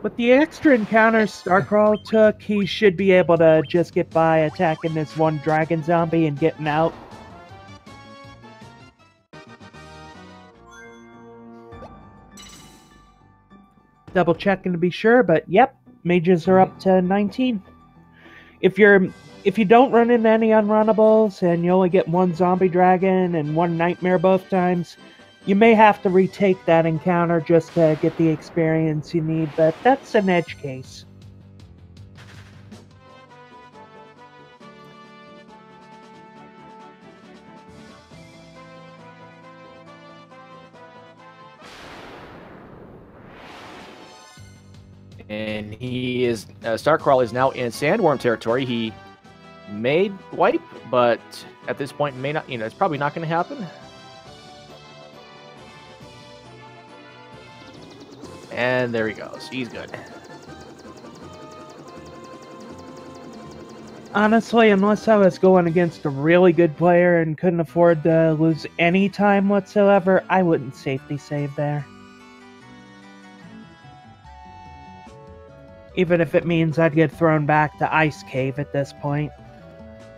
With the extra encounters Starcrawl took, he should be able to just get by attacking this one dragon zombie and getting out. Double checking to be sure, but yep, mages are up to 19. If you don't run into any unrunnables and you only get 1 zombie dragon and 1 nightmare both times, you may have to retake that encounter just to get the experience you need, but that's an edge case. And he is Starcrawl is now in Sandworm territory. He may wipe, but at this point may not. It's probably not going to happen. And there he goes. He's good. Honestly, unless I was going against a really good player and couldn't afford to lose any time whatsoever, I wouldn't safety save there. Even if it means I'd get thrown back to Ice Cave at this point.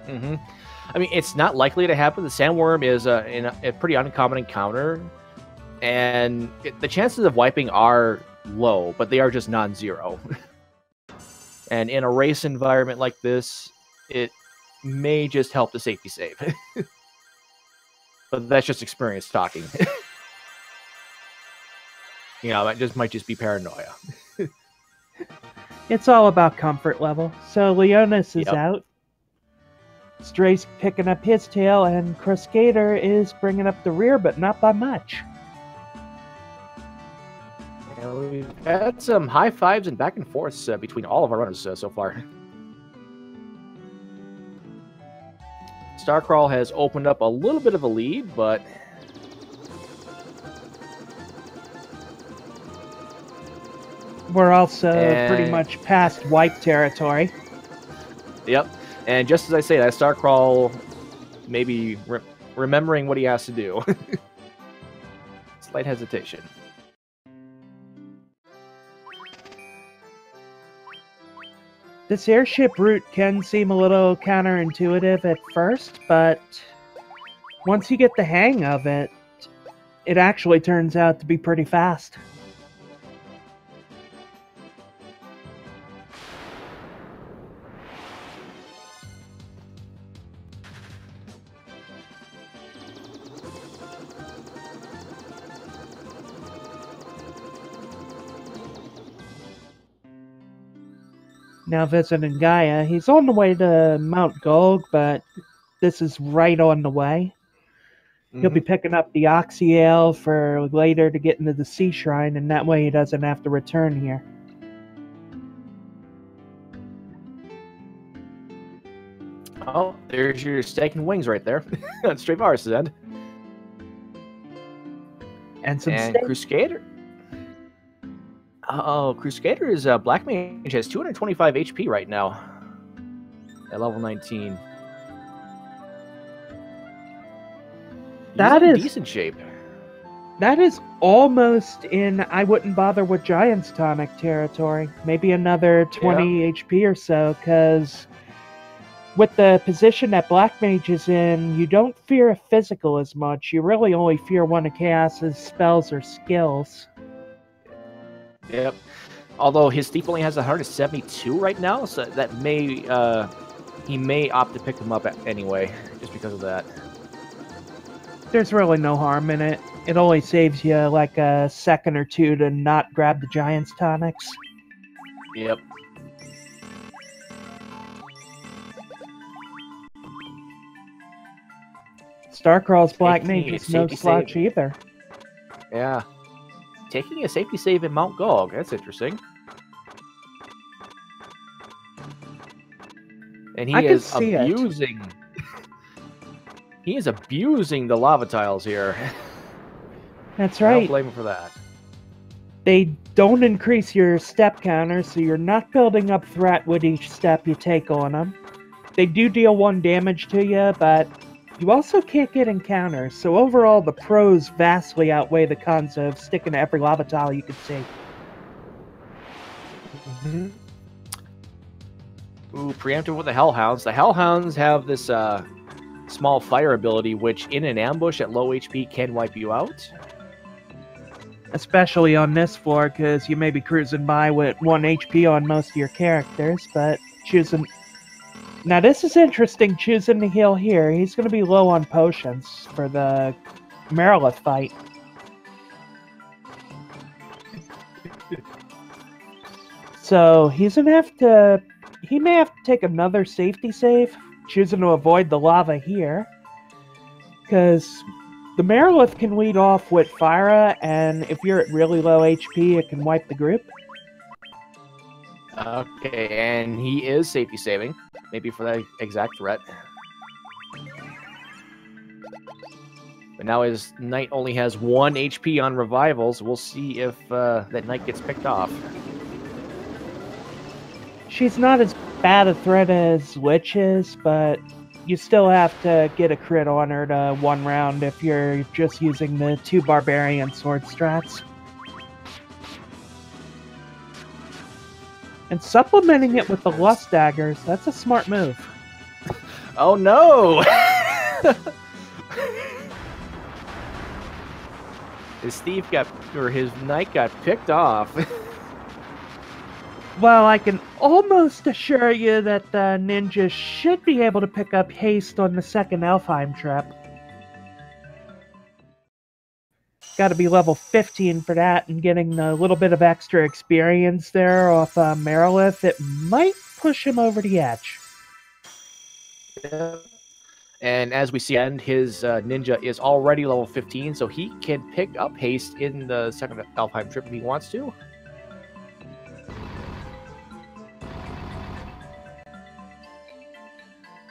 I mean, it's not likely to happen. The Sandworm is a pretty uncommon encounter, and the chances of wiping are low, but they are just non-zero. And in a race environment like this, it may just help the safety save. But that's just experience talking. That might just be paranoia. It's all about comfort level. So Leonis is out. Stray's picking up his tail, and KrusKader is bringing up the rear, but not by much. Yeah, we've had some high fives and back and forths between all of our runners so far. Starcrawl has opened up a little bit of a lead, but we're also pretty much past wipe territory. Yep. And just as I say that, Starcrawl maybe remembering what he has to do. Slight hesitation. This airship route can seem a little counterintuitive at first, but once you get the hang of it, it actually turns out to be pretty fast. Now visiting Gaia, he's on the way to Mount Gulg, but this is right on the way. He'll be picking up the Oxyale for later to get into the Sea Shrine, and that way he doesn't have to return here. Oh, there's your steak and wings right there. On Straevaras' end. And some KrusKader. Oh, KrusKader is Black Mage has 225 HP right now. At level 19. That He's in is decent shape. That is almost in I wouldn't bother with Giant's Tonic territory. Maybe another 20 HP or so, because with the position that Black Mage is in, you don't fear a physical as much. You really only fear one of Chaos's spells or skills. Yep. Although his thief only has 172 right now, so that may he may opt to pick him up anyway, just because of that. There's really no harm in it. It only saves you like a second or two to not grab the Giant's Tonics. Yep. Starcrawl's Black Mage is no slouch either. Yeah. Taking a safety save in Mount Gulg. That's interesting. And he is abusing... He is abusing the lava tiles here. That's right. I don't blame him for that. They don't increase your step counter, so you're not building up threat with each step you take on them. They do deal 1 damage to you, but you also can't get encounters, so overall the pros vastly outweigh the cons of sticking to every lava tile you can see. Ooh, preemptive with the Hellhounds. The Hellhounds have this small fire ability, which in an ambush at low HP can wipe you out. Especially on this floor, because you may be cruising by with 1 HP on most of your characters, but choosing... Now this is interesting, choosing to heal here. He's going to be low on potions for the Merilith fight. So he's going to have to... He may have to take another safety save, choosing to avoid the lava here. Because the Merilith can lead off with Fyra, and if you're at really low HP, it can wipe the group. Okay, and he is safety saving. Maybe for that exact threat. But now his knight only has 1 HP on revivals. We'll see if that knight gets picked off. She's not as bad a threat as Lich is, but you still have to get a crit on her to 1 round if you're just using the 2 barbarian sword strats. And supplementing it with the lust daggers, that's a smart move. Oh no! His thief got, or his knight got picked off. Well, I can almost assure you that the ninja should be able to pick up haste on the second Elfheim trip. Got to be level 15 for that, and getting a little bit of extra experience there off Merilith, it might push him over the edge. Yeah. And as we see, and his ninja is already level 15, so he can pick up haste in the second Elfheim trip if he wants to.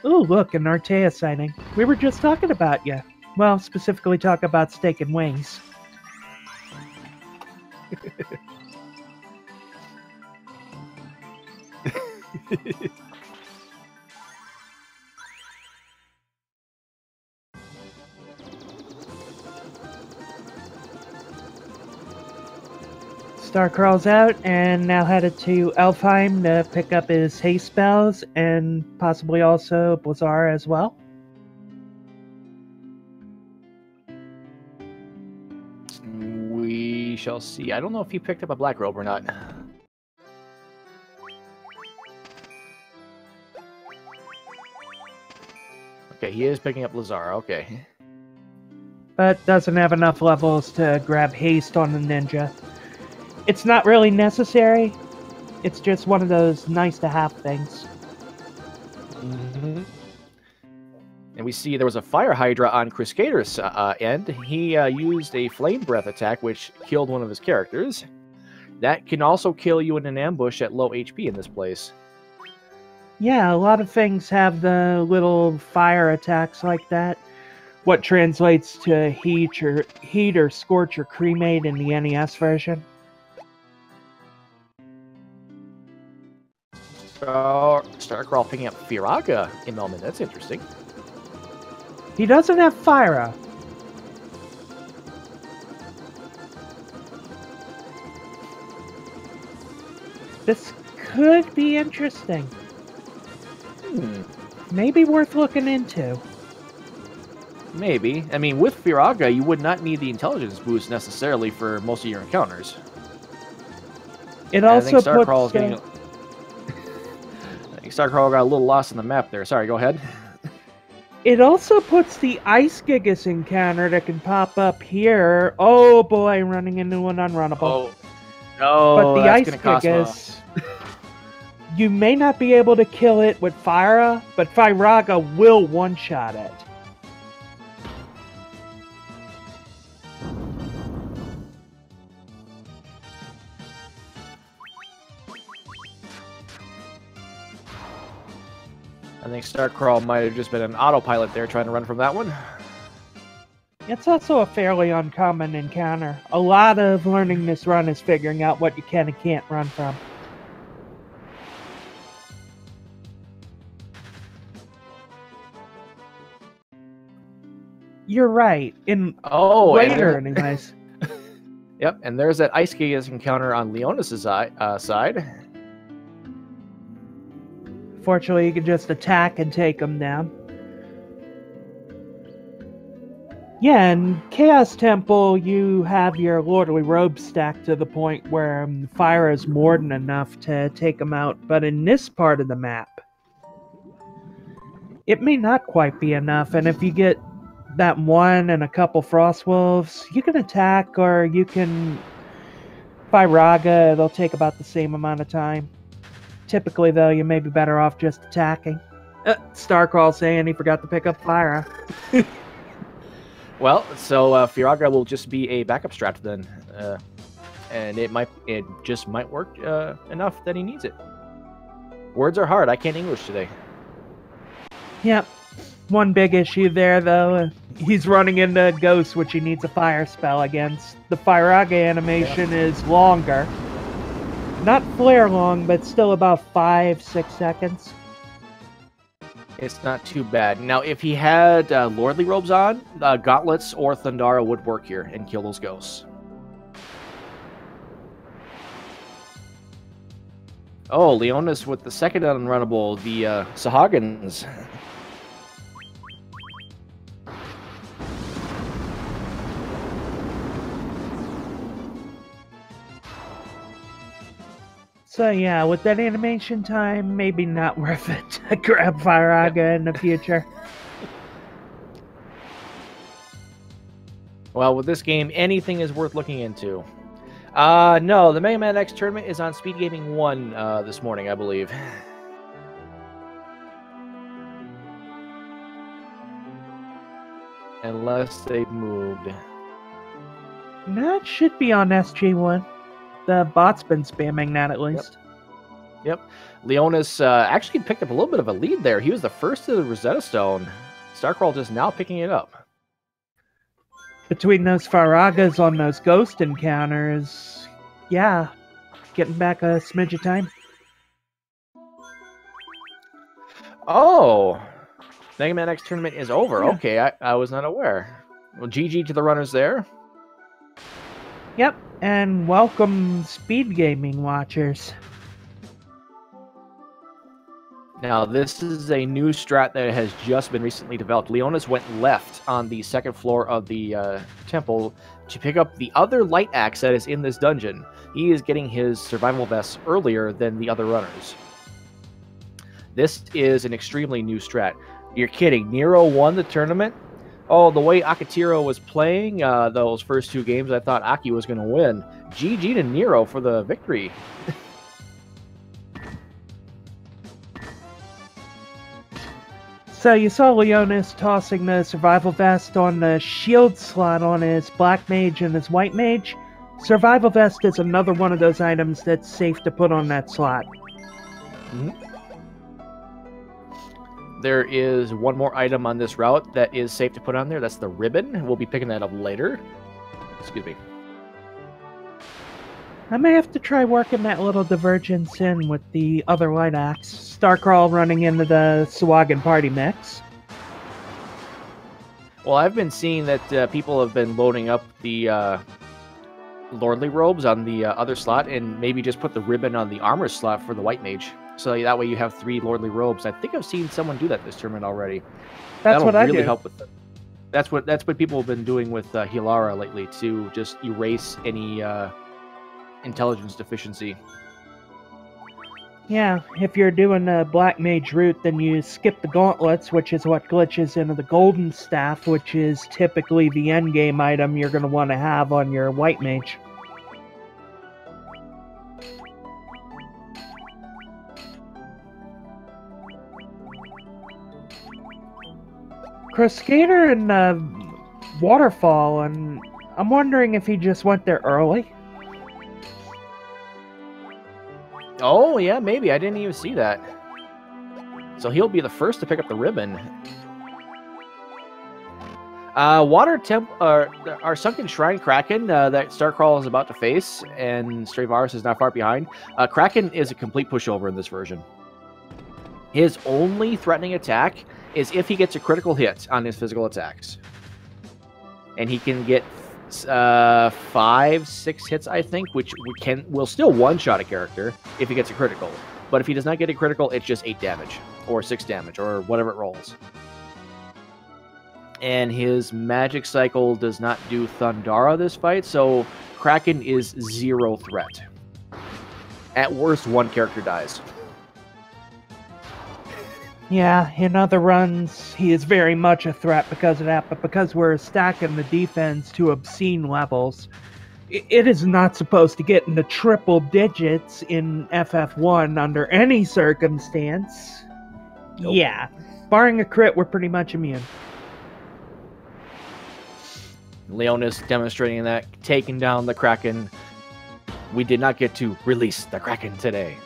Ooh, look, an Artea sighting. We were just talking about you. Well, specifically talk about steak and wings. Starcrawl's out and now headed to Elfheim to pick up his haste spells and possibly also Blizzara as well. We shall see. I don't know if he picked up a black robe or not. Okay, he is picking up Blizzara. Okay. But doesn't have enough levels to grab haste on the ninja. It's not really necessary. It's just one of those nice-to-have things. Mm-hmm. And we see there was a fire hydra on KrusKader's end. He used a flame breath attack, which killed one of his characters. That can also kill you in an ambush at low HP in this place. Yeah, a lot of things have the little fire attacks like that. What translates to heat or scorch or cremate in the NES version. Starcrawl picking up Firaga in Melman. That's interesting. He doesn't have Fyra. This could be interesting. Maybe worth looking into. Maybe. I mean, with Firaga, you would not need the intelligence boost necessarily for most of your encounters. It also I think Starcrawl's puts... getting... I think Starcrawl got a little lost on the map there. Sorry, go ahead. It also puts the Ice Gigas encounter that can pop up here. Oh boy, running into an unrunnable. Oh, no, but the that's Ice gonna cost Gigas, you may not be able to kill it with Fyra, but Firaga will one-shot it. I think Starcrawl might have just been an autopilot there trying to run from that one. It's also a fairly uncommon encounter. A lot of learning this run is figuring out what you can and can't run from. You're right. Later, anyways. Yep, and there's that Ice Gigas encounter on Leonis' side. Fortunately, you can just attack and take them down. Yeah, in Chaos Temple, you have your Lordly Robe stacked to the point where fire is more than enough to take them out. But in this part of the map, it may not quite be enough. And if you get that one and a couple Frost Wolves, you can attack or you can Firaga. It'll take about the same amount of time. Typically, though, you may be better off just attacking. Starcrawl saying he forgot to pick up Fyra. Well, so Firaga will just be a backup strat then, and it just might work enough that he needs it. Words are hard. I can't English today. Yep. One big issue there, though. He's running into Ghost, which he needs a fire spell against. The Firaga animation is longer. Not flare long, but still about 5-6 seconds. It's not too bad. Now, if he had Lordly Robes on, Gauntlets or Thundara would work here and kill those ghosts. Oh, Leonis with the second unrunnable, the Sahagins. So yeah, with that animation time, maybe not worth it to grab Firaga in the future. Well, with this game, anything is worth looking into. No, the Mega Man X tournament is on Speed Gaming 1 this morning, I believe. Unless they've moved. No, it should be on SG1. The bot's been spamming that at least. Yep. Leonis actually picked up a little bit of a lead there. He was the first to the Rosetta Stone. Starcrawl just now picking it up. Between those Faragas on those ghost encounters, yeah, getting back a smidge of time. Oh, Mega Man X tournament is over. Yeah. Okay, I was not aware. Well, GG to the runners there. Yep, and welcome speed gaming watchers. Now, this is a new strat that has just been recently developed. Leonis went left on the second floor of the temple to pick up the other light axe that is in this dungeon. He is getting his survival vest earlier than the other runners. This is an extremely new strat. You're kidding. Nero won the tournament? Oh, the way Akatiro was playing those first two games, I thought Aki was going to win. GG to Nero for the victory. So you saw Leonis tossing the survival vest on the shield slot on his black mage and his white mage. Survival vest is another one of those items that's safe to put on that slot. Mm-hmm. There is one more item on this route that is safe to put on there. That's the ribbon. We'll be picking that up later. Excuse me. I may have to try working that little divergence in with the other light axe. Starcrawl running into the Sawagan party mix. Well, I've been seeing that people have been loading up the Lordly robes on the other slot and maybe just put the ribbon on the armor slot for the white mage. So that way you have 3 Lordly robes. I think I've seen someone do that this tournament already. That's what I do. Really help with it. That's what people have been doing with Hilara lately to just erase any intelligence deficiency. Yeah, if you're doing a black mage route, then you skip the gauntlets, which is what glitches into the golden staff, which is typically the endgame item you're going to want to have on your white mage. KrusKader and Waterfall, and I'm wondering if he just went there early. Oh, yeah, maybe. I didn't even see that. So he'll be the first to pick up the ribbon. Our Sunken Shrine Kraken that Starcrawl is about to face, and Straevaras is not far behind. Kraken is a complete pushover in this version. His only threatening attack is if he gets a critical hit on his physical attacks. And he can get 5, 6 hits, I think, which will still one-shot a character if he gets a critical. But if he does not get a critical, it's just 8 damage, or 6 damage, or whatever it rolls. And his magic cycle does not do Thundara this fight, so Kraken is 0 threat. At worst, 1 character dies. Yeah, in other runs, he is very much a threat because of that, but because we're stacking the defense to obscene levels, it is not supposed to get into triple digits in FF1 under any circumstance. Nope. Yeah, barring a crit, we're pretty much immune. Leonis demonstrating that, taking down the Kraken. We did not get to release the Kraken today.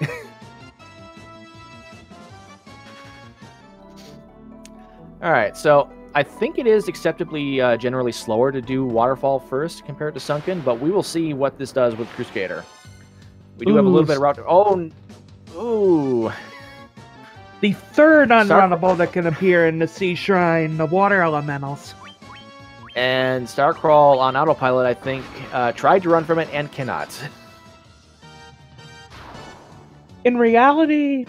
Alright, so I think it is acceptably generally slower to do Waterfall first compared to Sunken, but we will see what this does with KrusKader. We do have a little bit of route. Oh, ooh. The third unrunnable that can appear in the Sea Shrine, the Water Elementals. And Starcrawl on autopilot, I think, tried to run from it and cannot. In reality,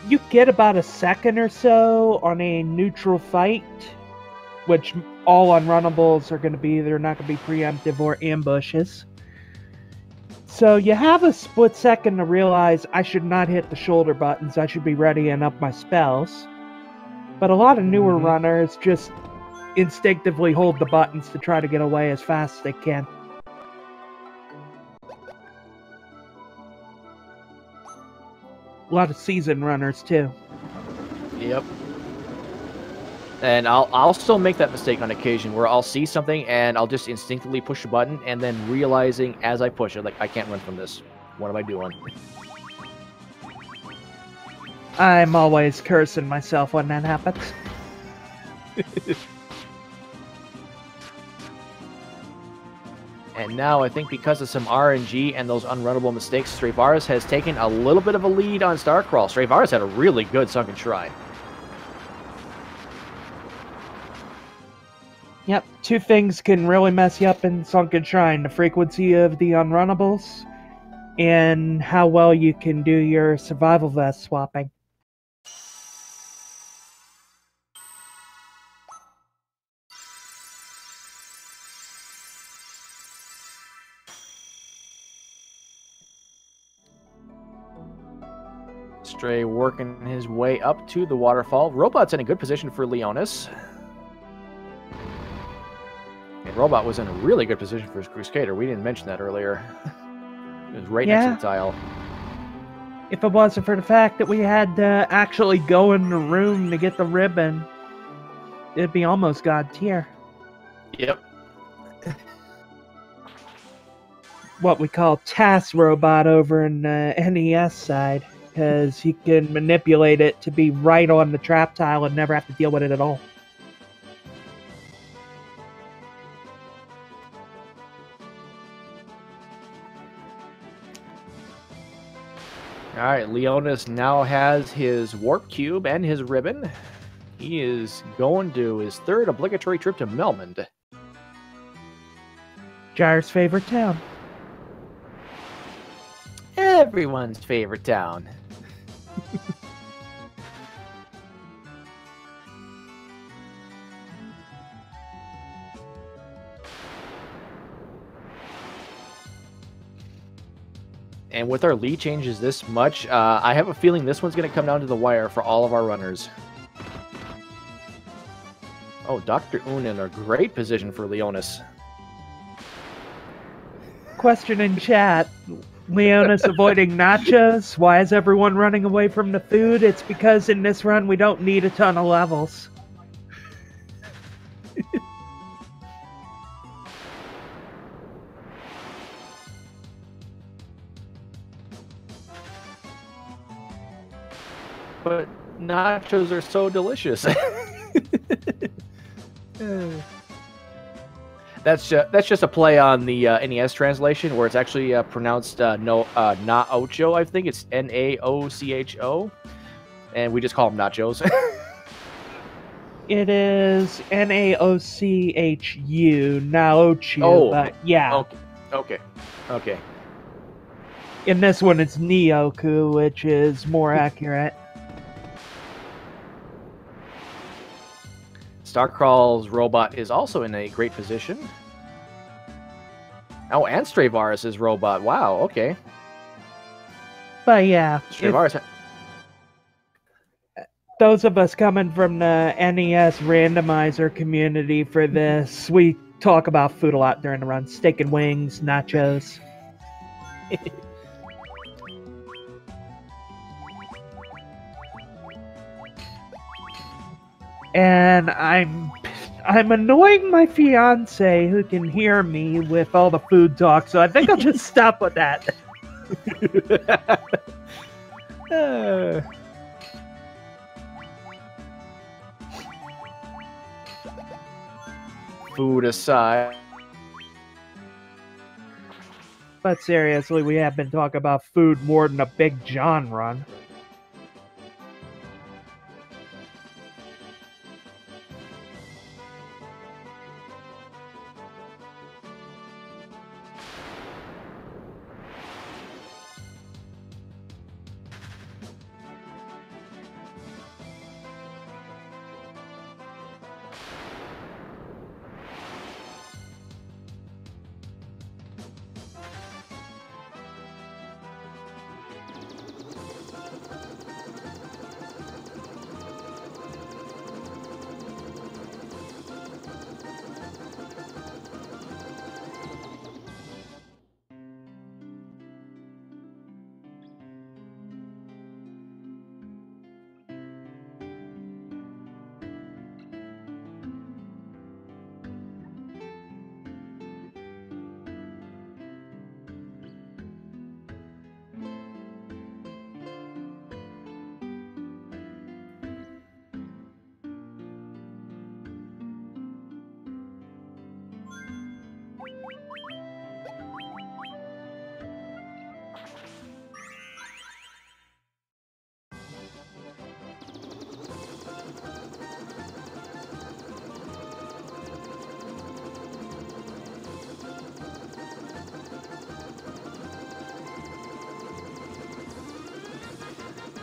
you get about a second or so on a neutral fight, which all unrunnables are going to be. They're not going to be preemptive or ambushes. So you have a split second to realize I should not hit the shoulder buttons. I should be ready and up my spells. But a lot of newer runners just instinctively hold the buttons to try to get away as fast as they can. A lot of seasoned runners, too. Yep. And I'll still make that mistake on occasion where I'll see something and I'll just instinctively push a button and then realizing as I push it, like, I can't run from this. What am I doing? I'm always cursing myself when that happens. And now I think because of some RNG and those unrunnable mistakes, Straevaras has taken a little bit of a lead on Starcrawl. Straevaras had a really good sunken shrine. Yep, two things can really mess you up in Sunken Shrine. The frequency of the unrunnables, and how well you can do your survival vest swapping. Stray working his way up to the waterfall. Robot's in a good position for Leonis. And Robot was in a really good position for his KrusKader. We didn't mention that earlier. It was right next to the tile. If it wasn't for the fact that we had to actually go in the room to get the ribbon, it'd be almost God tier. Yep. What we call task robot over in the NES side, because you can manipulate it to be right on the trap tile and never have to deal with it at all. Alright, Leonis now has his warp cube and his ribbon. He is going to his third obligatory trip to Melmond. Gyre's favorite town. Everyone's favorite town. And with our lead changes this much, I have a feeling this one's going to come down to the wire for all of our runners. Oh, Dr. Un in a great position for Leonis. Question in chat. Leonis avoiding nachos. Why is everyone running away from the food? It's because in this run we don't need a ton of levels. But nachos are so delicious. That's just a play on the NES translation, where it's actually pronounced Naocho. I think it's Naocho, and we just call them nachos. It is Naochu, Naochu. Oh, but yeah. Okay. In this one, it's Nioku, which is more accurate. Starcrawl's robot is also in a great position. Oh, and Straevaras' robot. Wow, okay. But yeah, Straevaras. Those of us coming from the NES randomizer community for this, we talk about food a lot during the run. Steak and wings, nachos. And I'm annoying my fiance who can hear me with all the food talk, so I think I'll just stop with that. Food aside. But seriously, we have been talking about food more than a Big John run.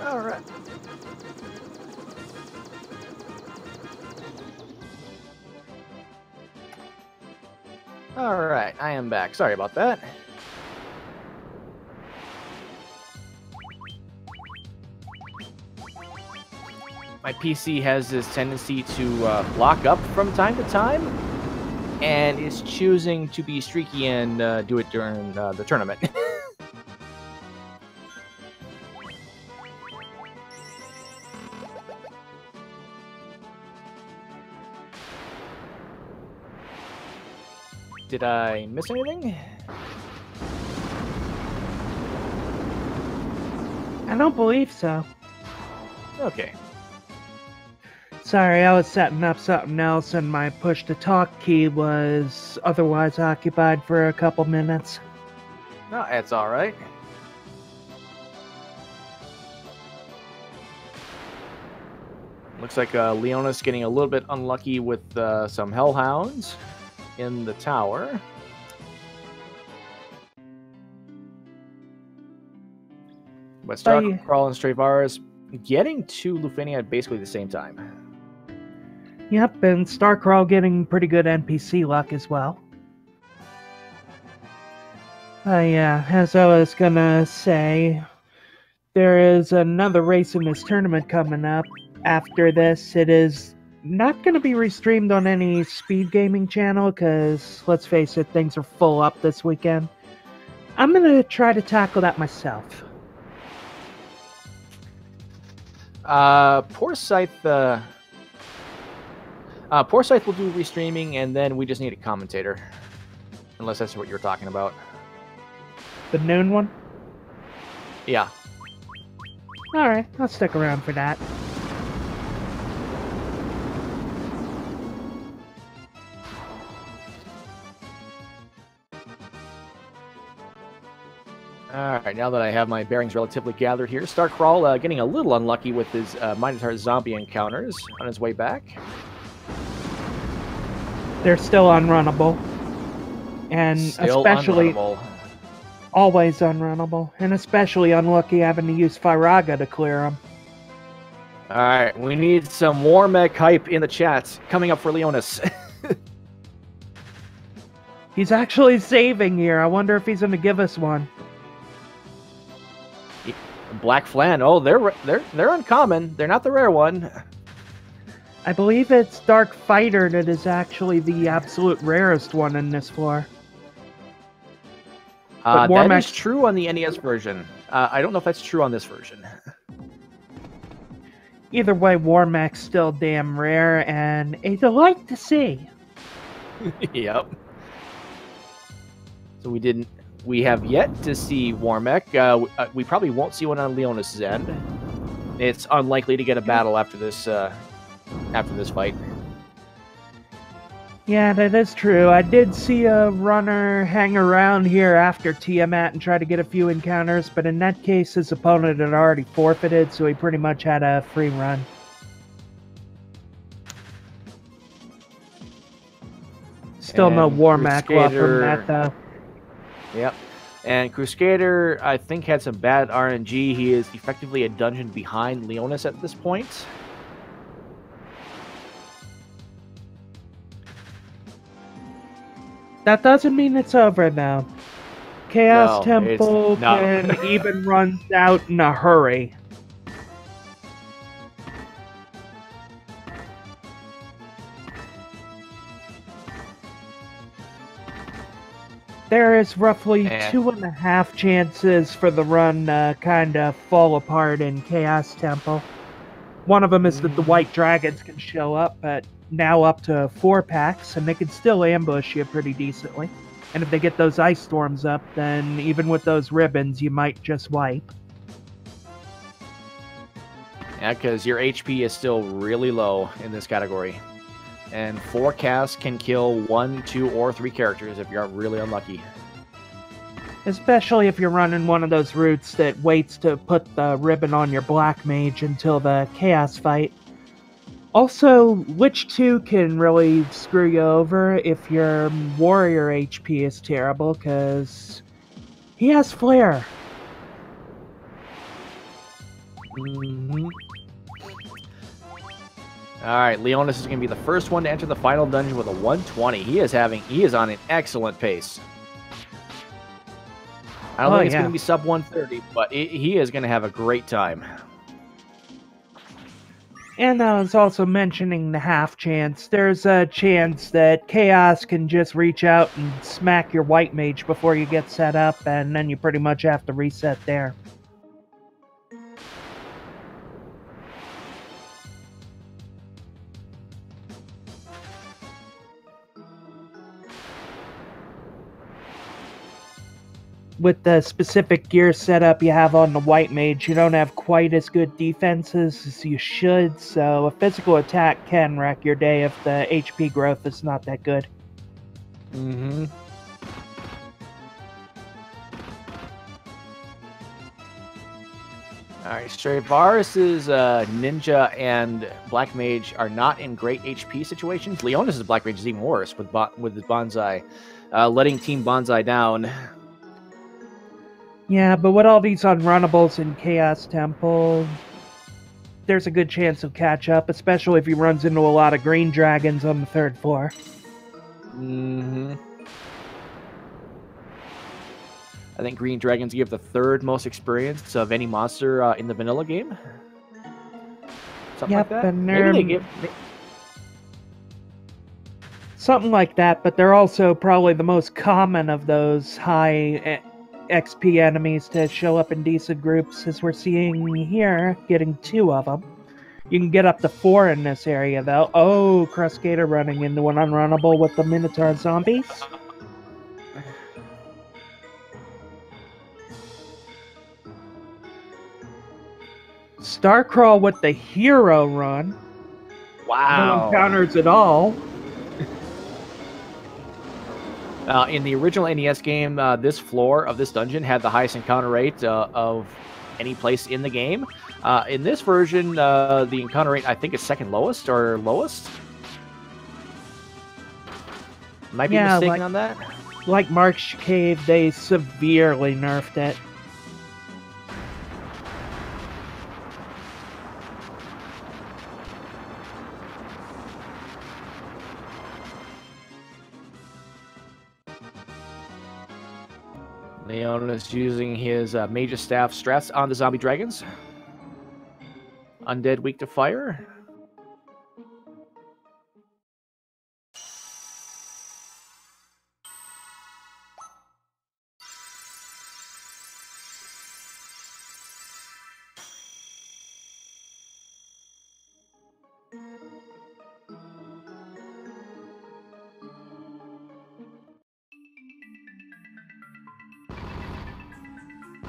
All right. All right, I am back. Sorry about that. My PC has this tendency to lock up from time to time, and is choosing to be streaky and do it during the tournament. Did I miss anything? I don't believe so. Okay. Sorry, I was setting up something else and my push-to-talk key was otherwise occupied for a couple minutes. No, that's all right. Looks like Leonis getting a little bit unlucky with some hellhounds in the tower. But Starcrawl and Straevaras getting to Lufenia at basically the same time. Yep, and Starcrawl getting pretty good NPC luck as well. As I was gonna say, there is another race in this tournament coming up. After this, it is not going to be restreamed on any speed gaming channel, because, let's face it, things are full up this weekend. I'm going to try to tackle that myself. Forsyth will do restreaming, and then we just need a commentator. Unless that's what you're talking about. The noon one? Yeah. Alright, I'll stick around for that. Alright, now that I have my bearings relatively gathered here, Starcrawl getting a little unlucky with his Minotaur zombie encounters on his way back. They're still unrunnable. And Still especially unrunnable. Always unrunnable. And especially unlucky having to use Firaga to clear them. Alright, we need some war mech hype in the chat coming up for Leonis. He's actually saving here. I wonder if he's going to give us one. Black Flan. Oh, they're uncommon. They're not the rare one. I believe it's Dark Fighter that is actually the absolute rarest one in this floor. That is true on the NES version. I don't know if that's true on this version. Either way, Warmech's still damn rare and a delight to see. Yep. So we have yet to see Warmech. We probably won't see one on Leonis' end. It's unlikely to get a battle after this fight. Yeah, that is true. I did see a runner hang around here after Tiamat and try to get a few encounters, but in that case his opponent had already forfeited, so he pretty much had a free run. Still no Warmech love from that, though. Yep. And KrusKader, I think, had some bad RNG. He is effectively a dungeon behind Leonis at this point. That doesn't mean it's over, though. Chaos No, Temple can even run out in a hurry. There is roughly 2.5 chances for the run to kind of fall apart in Chaos Temple. One of them is that the White Dragons can show up, but now up to 4 packs, and they can still ambush you pretty decently. And if they get those Ice Storms up, then even with those ribbons, you might just wipe. Yeah, because your HP is still really low in this category. And 4 casts can kill 1, 2, or 3 characters if you're really unlucky. Especially if you're running one of those routes that waits to put the ribbon on your Black Mage until the Chaos fight. Also, Lich 2 can really screw you over if your Warrior HP is terrible, because he has Flare. Mm-hmm. All right, Leonis is going to be the first one to enter the final dungeon with a 120. He is on an excellent pace. I don't think it's going to be sub 130, but he is going to have a great time. And I was also mentioning the half chance. There's a chance that Chaos can just reach out and smack your white mage before you get set up, and then you pretty much have to reset there. With the specific gear setup you have on the white mage, you don't have quite as good defenses as you should, so a physical attack can wreck your day if the HP growth is not that good. Mm-hmm. Alright, Straevaras' ninja and black mage are not in great HP situations. Leonis' black mage is even worse with his bonsai, letting Team Bonsai down. Yeah, but with all these unrunnables in Chaos Temple, there's a good chance he'll catch up, especially if he runs into a lot of green dragons on the 3rd floor. Mm-hmm. I think green dragons give the 3rd most experience of any monster in the vanilla game. Something like that. And maybe they give... Something like that, but they're also probably the most common of those high XP enemies to show up in decent groups, as we're seeing here, getting 2 of them. You can get up to 4 in this area, though. Oh, KrusKader running into an unrunnable with the Minotaur zombies. Starcrawl with the hero run. Wow. No encounters at all. In the original NES game, this floor of this dungeon had the highest encounter rate of any place in the game. In this version, the encounter rate, I think, is 2nd lowest or lowest. Might be mistaken on that. Like March Cave, they severely nerfed it. Leonis using his Mage's Staff strats on the zombie dragons. Undead weak to fire.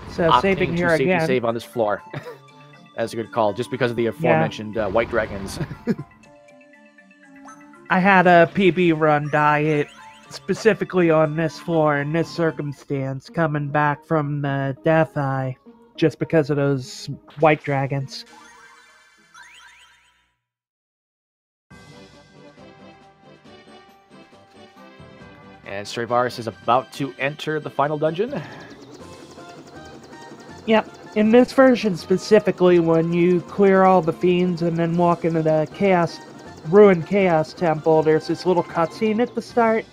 So saving here again. Save on this floor. That's a good call, just because of the aforementioned white dragons. I had a PB run die specifically on this floor in this circumstance, coming back from the Death Eye, just because of those white dragons. And Straevaras is about to enter the final dungeon. Yep. In this version specifically, when you clear all the fiends and then walk into the ruined Chaos Temple, there's this little cutscene at the start.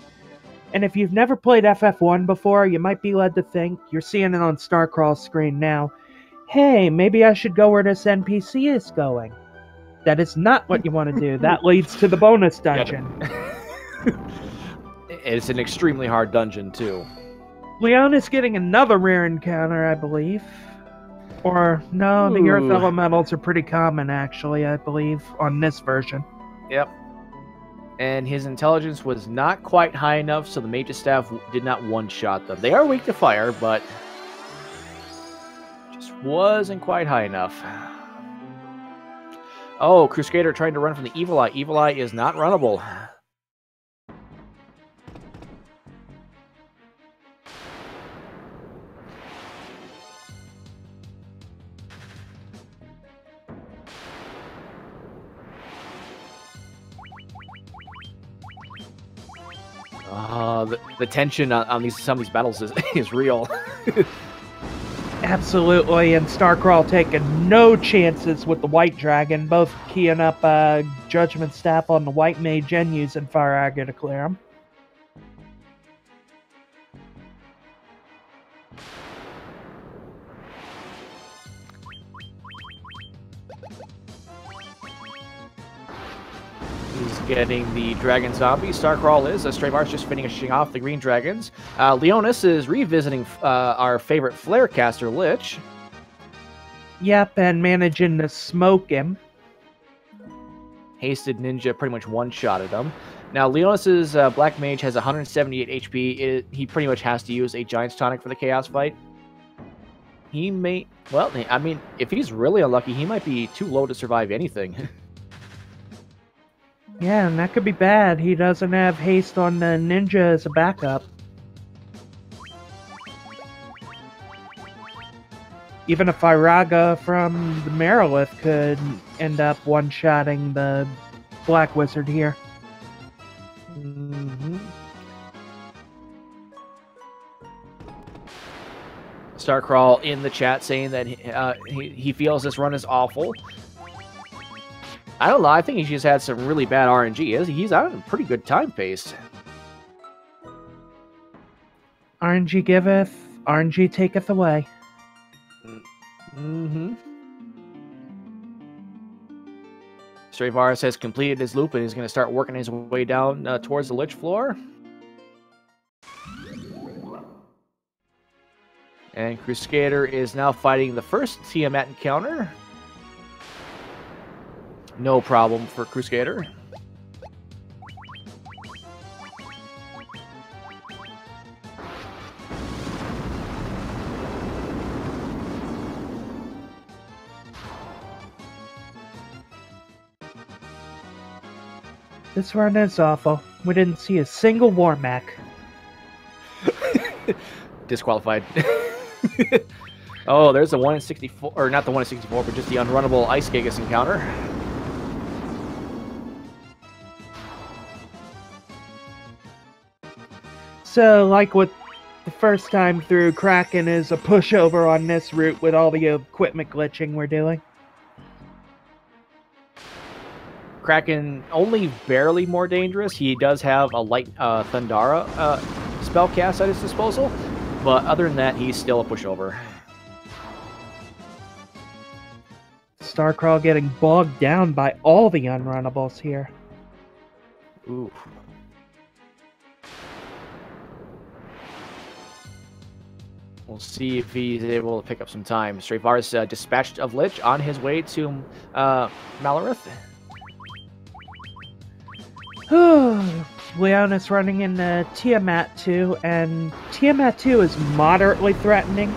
And if you've never played FF1 before, you might be led to think, you're seeing it on Starcrawl's screen now, hey, maybe I should go where this NPC is going. That is not what you want to do. That leads to the bonus dungeon. It's an extremely hard dungeon, too. Leonis getting another rare encounter, I believe. Or, no, the Earth Elementals are pretty common, actually, I believe, on this version. Yep. And his intelligence was not quite high enough, so the Mage's Staff did not one-shot them. They are weak to fire, but just wasn't quite high enough. Oh, KrusKader trying to run from the Evil Eye. Evil Eye is not runnable. Oh, The tension on some of these battles is real. Absolutely, and Starcrawl taking no chances with the White Dragon, both keying up Judgment Staff on the White Mage and using Fire Agger to clear him. He's getting the Dragon Zombie. Starcrawl is. Straevaras just finishing off the Green Dragons. Leonis is revisiting our favorite Flare caster, Lich. Yep, and managing to smoke him. Hasted Ninja pretty much one-shotted him. Now, Leonis's Black Mage has 178 HP. He pretty much has to use a Giant's Tonic for the Chaos fight. He may... Well, I mean, if he's really unlucky, he might be too low to survive anything. Yeah, and that could be bad. He doesn't have haste on the ninja as a backup. Even a Firaga from the Merilith could end up one-shotting the Black Wizard here. Mm-hmm. Starcrawl in the chat saying that he feels this run is awful. I don't know. I think he's just had some really bad RNG. He's on a pretty good time pace. RNG giveth, RNG taketh away. Mm-hmm. Straevaras has completed his loop and he's going to start working his way down towards the Lich floor. And KrusKader is now fighting the first Tiamat encounter. No problem for KrusKader. This run is awful. We didn't see a single War Mech. Disqualified. Oh, there's the 1 in 64, or not the 1 in 64, but just the unrunnable Ice Gigas encounter. So, like with the first time through, Kraken is a pushover on this route with all the equipment glitching we're doing. Kraken only barely more dangerous. He does have a light Thundara spell cast at his disposal, but other than that, he's still a pushover. Starcrawl getting bogged down by all the unrunnables here. Ooh. We'll see if he's able to pick up some time. Straevaras dispatched of Lich on his way to Malorith. Leonis running into Tiamat 2, and Tiamat 2 is moderately threatening.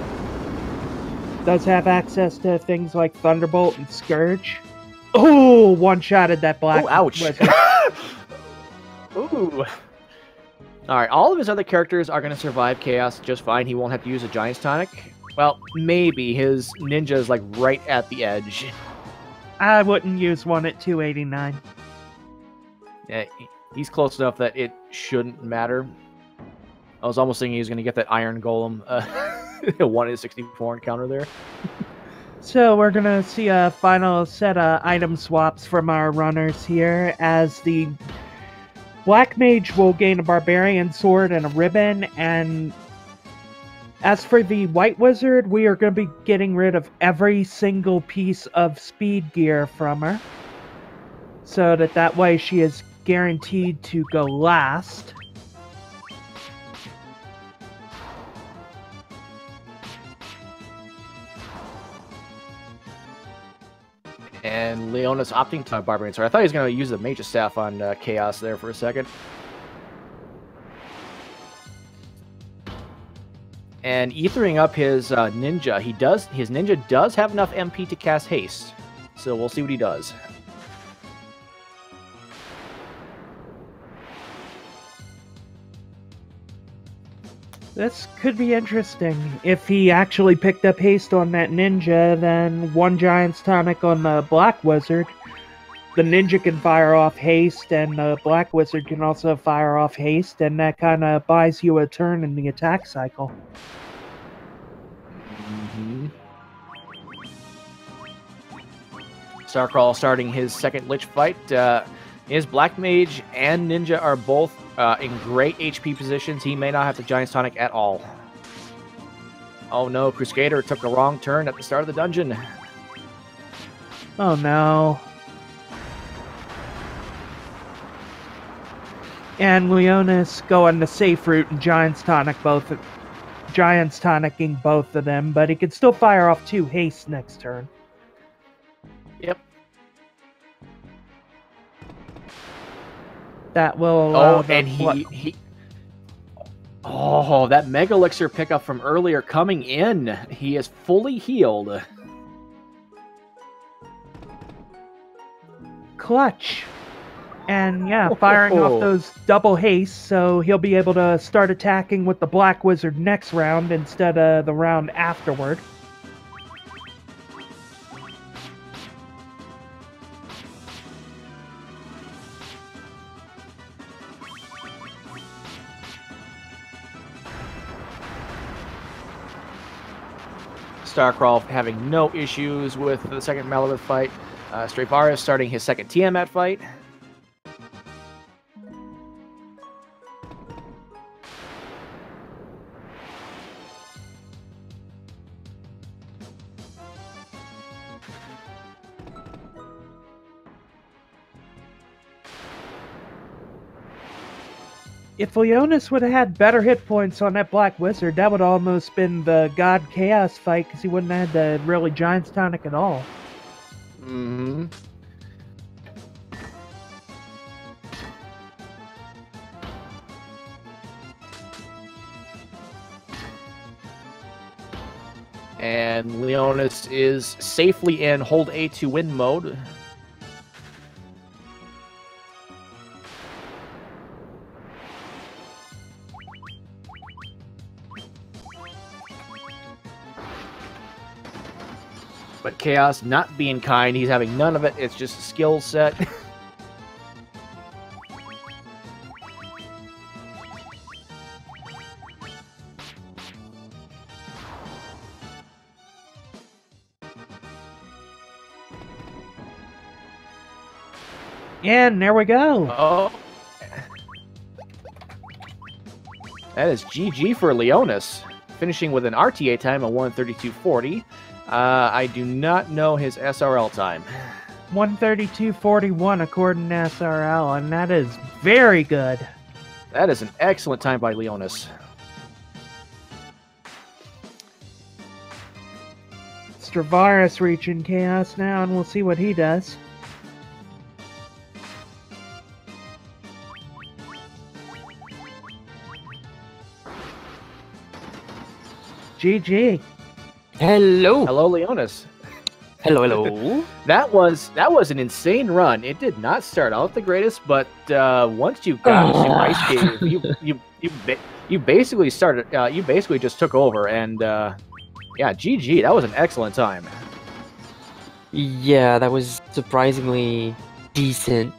Does have access to things like Thunderbolt and Scourge. Oh, one-shotted that Black. Oh, ouch. Ooh. Alright, all of his other characters are going to survive Chaos just fine. He won't have to use a Giant's Tonic. Well, maybe. His ninja is like right at the edge. I wouldn't use one at 289. Yeah, he's close enough that it shouldn't matter. I was almost thinking he was going to get that Iron Golem 1 in 64 encounter there. So we're going to see a final set of item swaps from our runners here, as the Black Mage will gain a Barbarian Sword and a Ribbon, and as for the White Wizard, we are going to be getting rid of every single piece of speed gear from her, so that way she is guaranteed to go last. And Leonis opting to Barbarian Sword. I thought he was going to use the Mage's Staff on Chaos there for a second. And ethering up his ninja. His ninja does have enough MP to cast haste. So we'll see what he does. This could be interesting. If he actually picked up haste on that ninja, then one Giant's Tonic on the Black Wizard. The ninja can fire off haste, and the Black Wizard can also fire off haste, and that kind of buys you a turn in the attack cycle. Mm-hmm. Starcrawl starting his second Lich fight. His Black Mage and Ninja are both in great HP positions. He may not have the Giant's Tonic at all. Oh no, KrusKader took a wrong turn at the start of the dungeon. Oh no. And Leonis going the safe route and Giant's Tonicking both of them, but he can still fire off 2 haste next turn. Yep. That will allow Oh, that Mega Elixir pickup from earlier coming in. He is fully healed. Clutch. And yeah, firing off those double haste, so he'll be able to start attacking with the Black Wizard next round instead of the round afterward. Starcrawl having no issues with the second Malabith fight. Straevaras starting his second Tiamat fight. If Leonis would have had better hit points on that Black Wizard, that would almost been the God Chaos fight, because he wouldn't have had the really Giant's Tonic at all. Mm-hmm. And Leonis is safely in hold A to win mode. But Chaos not being kind, he's having none of it. It's just a skill set. And there we go. Oh. That is GG for Leonis, finishing with an RTA time of 1:32.40. I do not know his SRL time. 1:32.41 according to SRL, and that is very good. That is an excellent time by Leonis. Straevaras reaching Chaos now, and we'll see what he does. GG. Hello. Hello, Leonis. Hello, hello. That was an insane run. It did not start out the greatest, but once you got to Ice Cave, you basically started. You basically just took over, and yeah, GG. That was an excellent time. Yeah, that was surprisingly decent,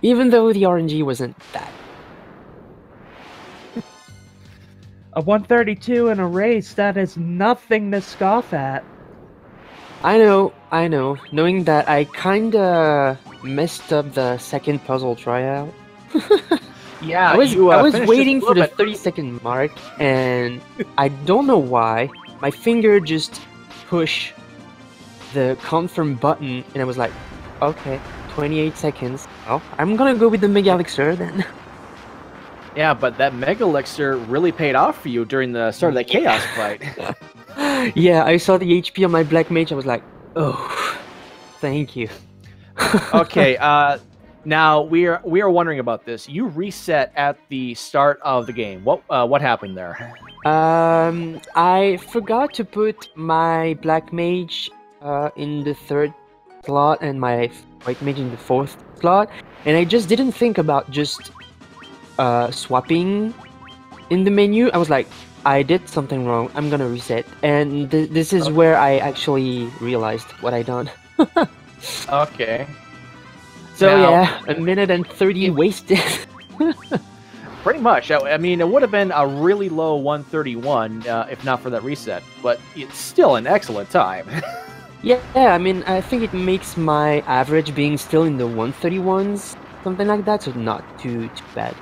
even though the RNG wasn't that. A 132 in a race, that is nothing to scoff at. I know. Knowing that I kinda messed up the second puzzle tryout. Yeah, I was waiting for the bit. 30-second mark, and I don't know why. My finger just pushed the confirm button, and I was like, okay, 28 seconds. Oh, I'm gonna go with the Mega Elixir then. Yeah, but that Mega Elixir really paid off for you during the start of the Chaos fight. Yeah, I saw the HP on my Black Mage, I was like, oh, thank you. Okay, now we are wondering about this. You reset at the start of the game. What happened there? I forgot to put my Black Mage in the 3rd slot and my White Mage in the 4th slot, and I just didn't think about just swapping in the menu. I was like, I did something wrong, I'm gonna reset. And this is where I actually realized what I done. Okay. So now, yeah, a minute and 30 wasted. Pretty much. I mean, it would have been a really low 131 if not for that reset, but it's still an excellent time. Yeah, I mean, I think it makes my average being still in the 131s, something like that, so not too bad.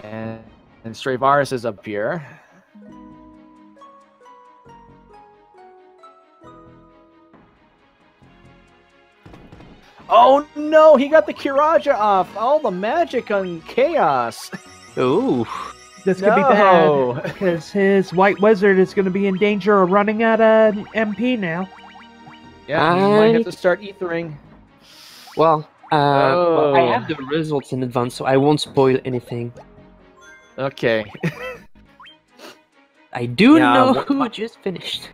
And Straevaras is up here. Oh no, he got the Kiraja off. All the magic on Chaos. Ooh. This could be bad, because his White Wizard is going to be in danger of running out of MP now. Yeah, he might have to start ethering. Well, well, I have the results in advance, so I won't spoil anything. Okay. I do know who just finished.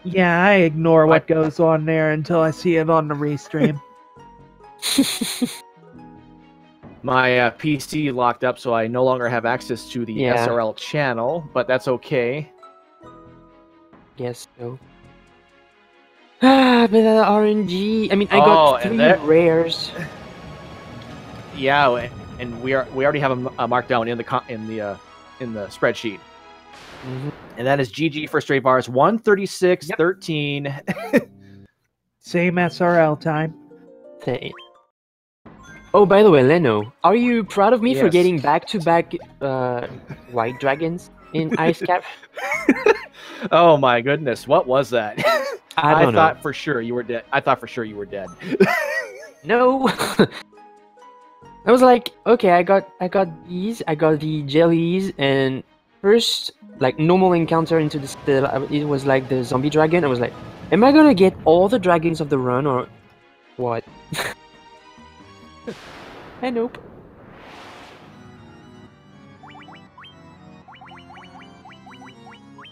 Yeah, I ignore what goes on there until I see it on the restream. My PC locked up, so I no longer have access to the SRL channel, but that's okay. Yes, so. Ah, but RNG. I mean, I got 3 rares. Yeah, and we already have a markdown in the spreadsheet. Mm-hmm. And that is GG for Straevaras, 136-13. Same SRL time. Same. Oh, by the way, Leno, are you proud of me for getting back-to-back white dragons in Ice Cap? Oh my goodness, what was that? I thought for sure you were dead. I thought for sure you were dead. No. I was like, okay, I got these, I got the jellies, and first, like, normal encounter into it was like the zombie dragon. I was like, am I gonna get all the dragons of the run, or what? And nope.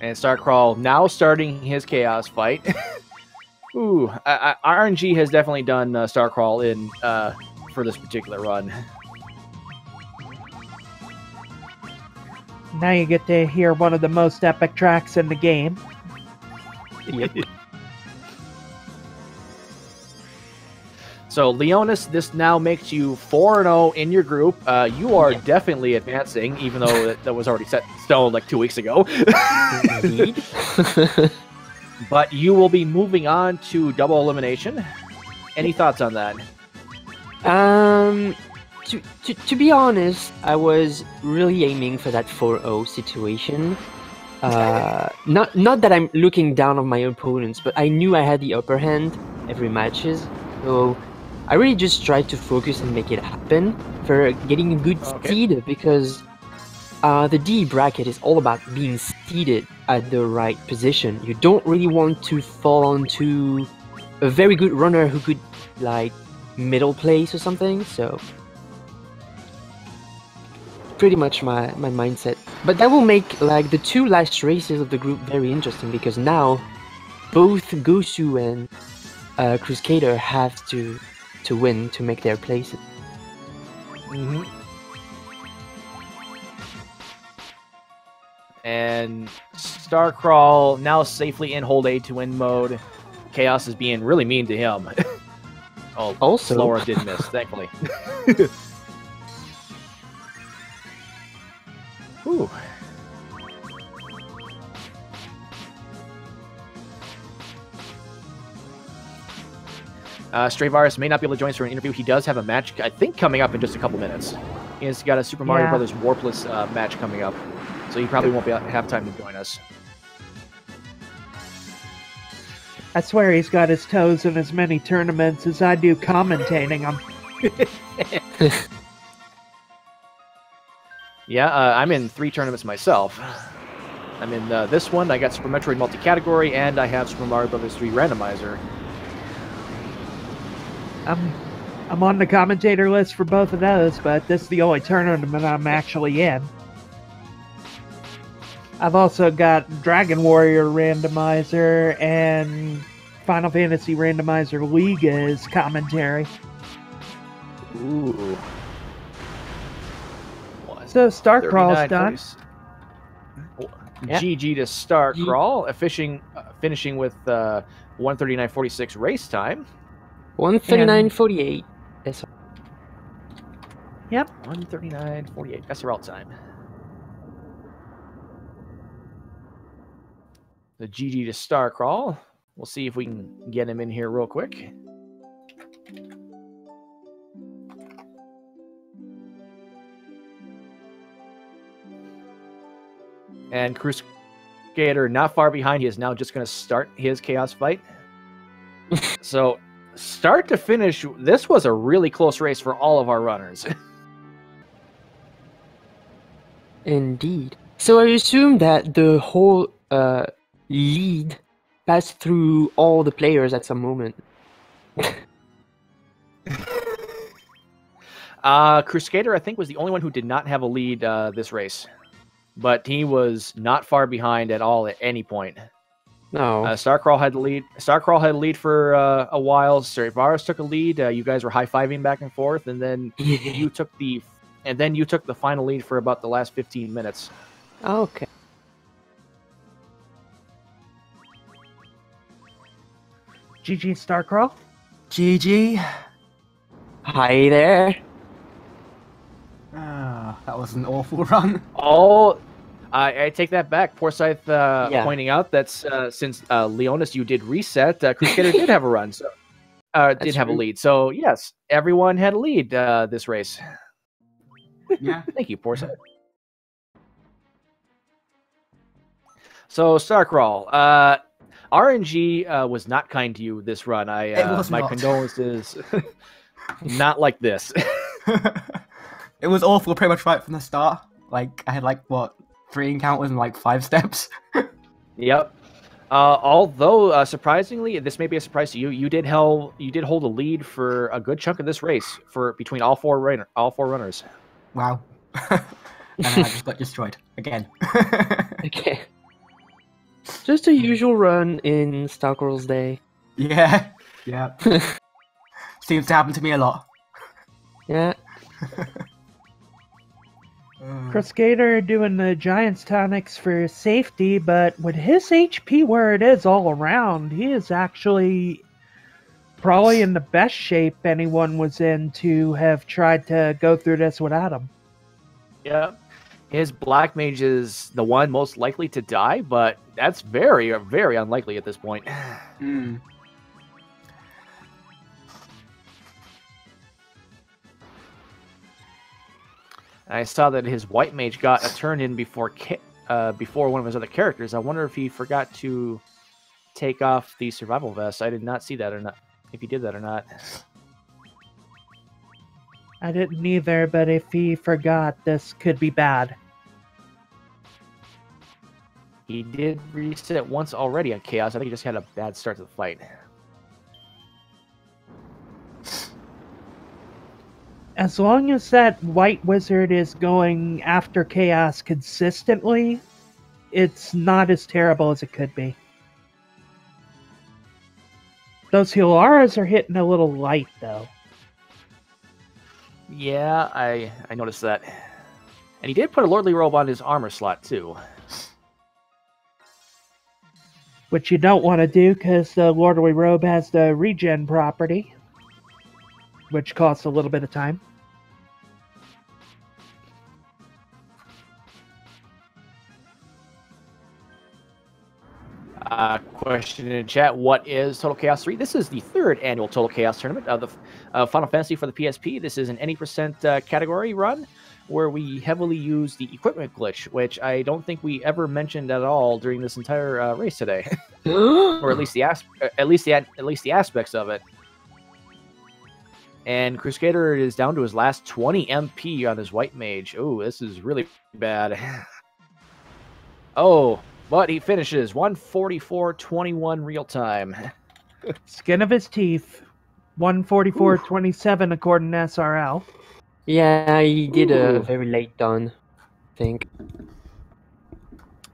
And Starcrawl now starting his Chaos fight. Ooh, RNG has definitely done Starcrawl in for this particular run. Now you get to hear one of the most epic tracks in the game. Yep. So, Leonis, this now makes you 4-0 in your group. You are definitely advancing, even though that was already set in stone like 2 weeks ago. Indeed. But you will be moving on to double elimination. Any thoughts on that? To be honest, I was really aiming for that 4-0 situation. Not that I'm looking down on my opponents, but I knew I had the upper hand every matches. So I really just tried to focus and make it happen for getting a good seed, because the D bracket is all about being seated at the right position. You don't really want to fall onto a very good runner who could, like, middle place or something, so pretty much my mindset. But that will make, like, the 2 last races of the group very interesting, because now both Gosu and KrusKader have to win to make their places. Mm-hmm. And Starcrawl now safely in hold A to win mode. Chaos is being really mean to him. Oh, also, Slower did miss, thankfully. Whew. Straevaras may not be able to join us for an interview. He does have a match, I think, coming up in just a couple minutes. He's got a Super Mario Brothers Warpless match coming up, so he probably won't have time to join us. I swear he's got his toes in as many tournaments as I do commentating them. Yeah, I'm in 3 tournaments myself. I'm in this one, I got Super Metroid multi-category, and I have Super Mario Brothers 3 randomizer. I'm on the commentator list for both of those, but this is the only tournament I'm actually in. I've also got Dragon Warrior randomizer and Final Fantasy randomizer League as commentary. Ooh. So Starcrawl's done. GG to Starcrawl, finishing with 139.46 race time. 139.48. Yes. Yep. 1:39:48. SRL time. The GG to Starcrawl. We'll see if we can get him in here real quick. And KrusKader not far behind. He is now just going to start his chaos fight. So, start to finish, this was a really close race for all of our runners. Indeed. So I assume that the whole lead passed through all the players at some moment. KrusKader, I think, was the only one who did not have a lead this race. But he was not far behind at all at any point. No. Starcrawl had the lead. Starcrawl had a lead for a while. Straevaras took a lead. You guys were high-fiving back and forth, and then you took the final lead for about the last 15 minutes. Okay. GG Starcrawl. GG. Hi there. That was an awful run. Oh, I take that back. Forsyth Yeah. pointing out that since Leonis, you did reset, KrusKader did have a run, so did have a lead. So yes, everyone had a lead this race. Yeah. Thank you, Forsyth. So Starcrawl, RNG was not kind to you this run. My condolences. Not like this. It was awful pretty much right from the start. Like, I had like, what, 3 encounters in like 5 steps? Yep. Although surprisingly, this may be a surprise to you, you did hold a lead for a good chunk of this race between all four runners. Wow. And then I just got destroyed again. Okay. Just a usual run in Starcrawl's day. Yeah. Yeah. Seems to happen to me a lot. Yeah. KrusKader doing the Giants tonics for safety, but with his HP where it is all around, he is actually probably in the best shape anyone was in to have tried to go through this without him. Yeah. His Black Mage is the one most likely to die, but that's very, very unlikely at this point. I saw that his White Mage got a turn in before one of his other characters. I wonder if he forgot to take off the survival vest. I did not see that or not. If he did that or not. I didn't either, but if he forgot, this could be bad. He did reset once already on Chaos. I think he just had a bad start to the fight. As long as that White Wizard is going after Chaos consistently, it's not as terrible as it could be. Those Hilaras are hitting a little light, though. Yeah, I noticed that. And he did put a Lordly Robe on his armor slot, too. Which you don't want to do, because the Lordly Robe has the regen property, which costs a little bit of time. Question in chat, what is Total Chaos 3? This is the 3rd annual Total Chaos tournament of the Final Fantasy for the PSP. This is an any percent category run where we heavily use the equipment glitch, which I don't think we ever mentioned at all during this entire race today, or at least the aspects of it. And KrusKader is down to his last 20 MP on his White Mage. Oh, this is really bad. Oh. But he finishes 1:44:21 real time. Skin of his teeth. 1:44:27 according to SRL. Yeah, he did a very late done, I think.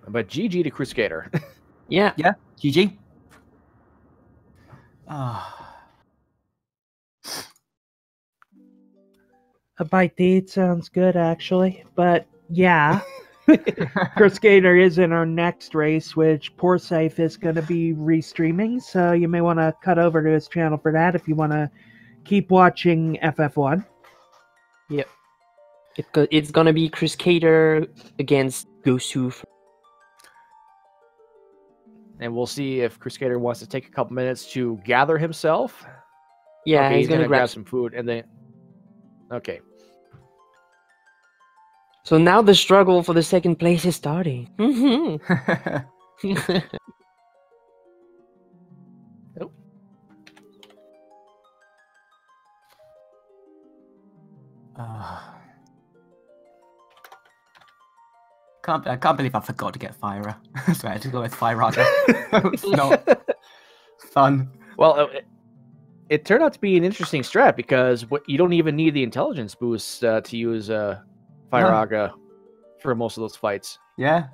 But GG to KrusKader. Yeah. Yeah, GG. A bite to eat sounds good, actually. But, yeah. KrusKader is in our next race, which Forsyth is going to be restreaming, so you may want to cut over to his channel for that if you want to keep watching FF1. Yep. It's gonna be KrusKader against Gosu. And we'll see if KrusKader wants to take a couple minutes to gather himself. Yeah, okay, he's gonna grab some food and then. Okay. So now the struggle for the second place is starting. Oh. I can't believe I forgot to get Fyra. So I had to go with Fyraga. It's not fun. Well, it turned out to be an interesting strat because you don't even need the intelligence boost to use Fyraga for most of those fights. Yeah.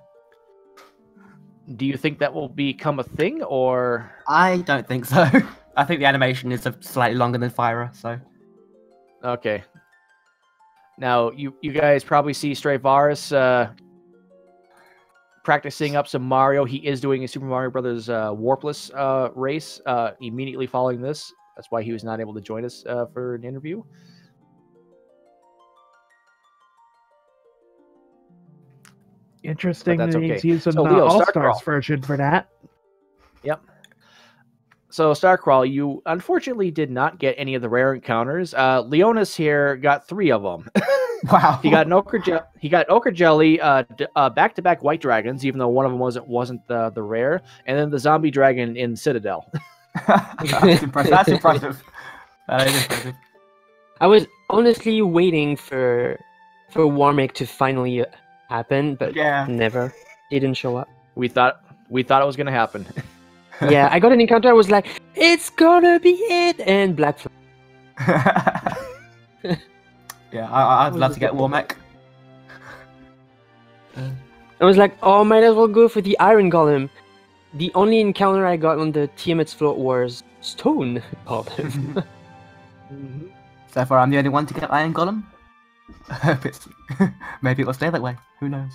Do you think that will become a thing, or...? I don't think so. I think the animation is slightly longer than Fyra, so... Okay. Now, you guys probably see Straevaras practicing up some Mario. He is doing a Super Mario Brothers Warpless race immediately following this. That's why he was not able to join us for an interview. Interesting that's that okay. he's using So, the Leo, All-Stars Starcrawl. version for that. Yep. So, Starcrawl, you unfortunately did not get any of the rare encounters. Leonis here got 3 of them. Wow. He got an ochre jelly, back-to-back white dragons, even though one of them wasn't the rare, and then the zombie dragon in Citadel. That's impressive. That's impressive. That is impressive. I was honestly waiting for Warmick to finally happen, but never. It didn't show up. We thought it was gonna happen. Yeah, I got an encounter. I was like, "It's gonna be it!" And Black Flag. Yeah, I'd love to get Warmech. I was like, "Oh, might as well go for the Iron Golem." The only encounter I got on the Tiamat's float was Stone Golem. So far, I'm the only one to get Iron Golem. Maybe it'll stay that way. Who knows?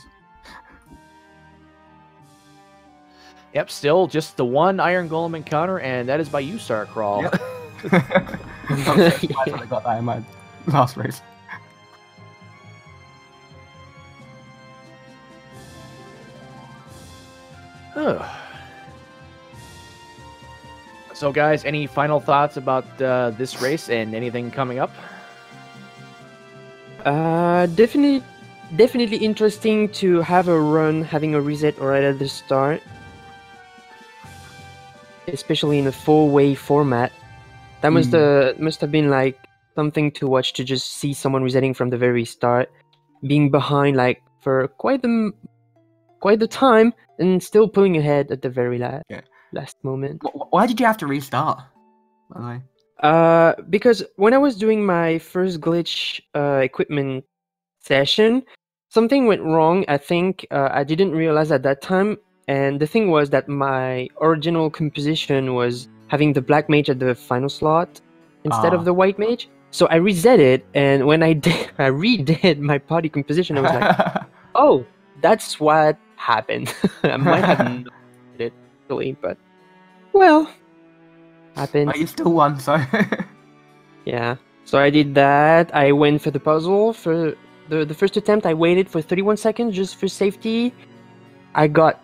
Yep, still just the one Iron Golem encounter, and that is by you, Starcrawl. Yep. I'm so surprised when I got that in my last race. So, guys, any final thoughts about this race and anything coming up? Definitely interesting to have a run, having a reset right at the start, especially in a 4-way format. That must have been like something to watch, to just see someone resetting from the very start, being behind like for quite the time, and still pulling ahead at the very last moment. Why did you have to restart, by the way? Because when I was doing my first glitch equipment session, something went wrong. I think I didn't realize at that time, and the thing was that my original composition was having the black mage at the final slot instead of the white mage. So I reset it, and when I redid my party composition, I was like, "Oh, that's what happened." I might have known it really, but well, happened. But you still won, so. Yeah. So I did that. I went for the puzzle. For the first attempt, I waited for 31 seconds just for safety. I got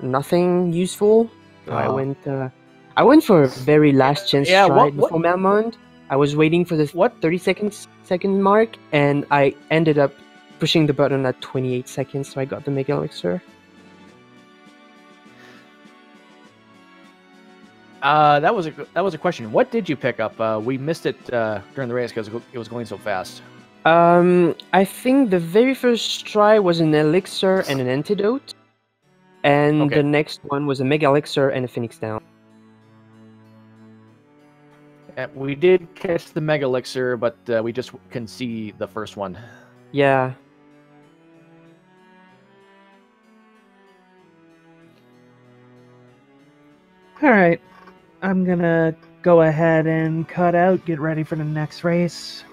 nothing useful. So I went for a very last chance try before Malmond. I was waiting for the 30 second mark, and I ended up pushing the button at 28 seconds, so I got the Mega Elixir. That was a question. What did you pick up? We missed it during the race because it was going so fast. I think the very first try was an elixir and an antidote, and the next one was a Mega Elixir and a Phoenix Down. We did catch the Mega Elixir, but we just couldn't see the first one. Yeah. Alright. I'm gonna go ahead and cut out, get ready for the next race.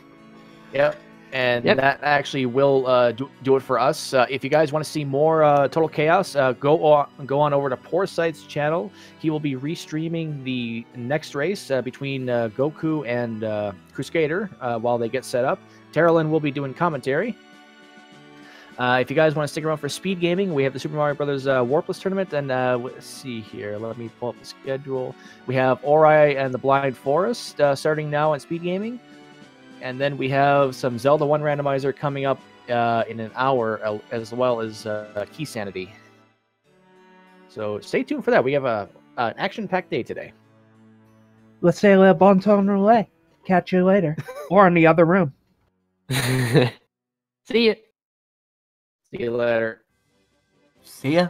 Yep. And Yep. that actually will do it for us. If you guys want to see more Total Chaos, go on over to Poorsight's channel. He will be restreaming the next race between Goku and KrusKader while they get set up. Terralyn will be doing commentary. If you guys want to stick around for speed gaming, we have the Super Mario Brothers Warpless tournament. And let's see here. Let me pull up the schedule. We have Ori and the Blind Forest starting now at speed gaming. And then we have some Zelda 1 randomizer coming up in an hour, as well as Key Sanity. So stay tuned for that. We have an action-packed day today. Let's say le bon ton roulette. Catch you later. Or in the other room. See ya. See you later. See ya.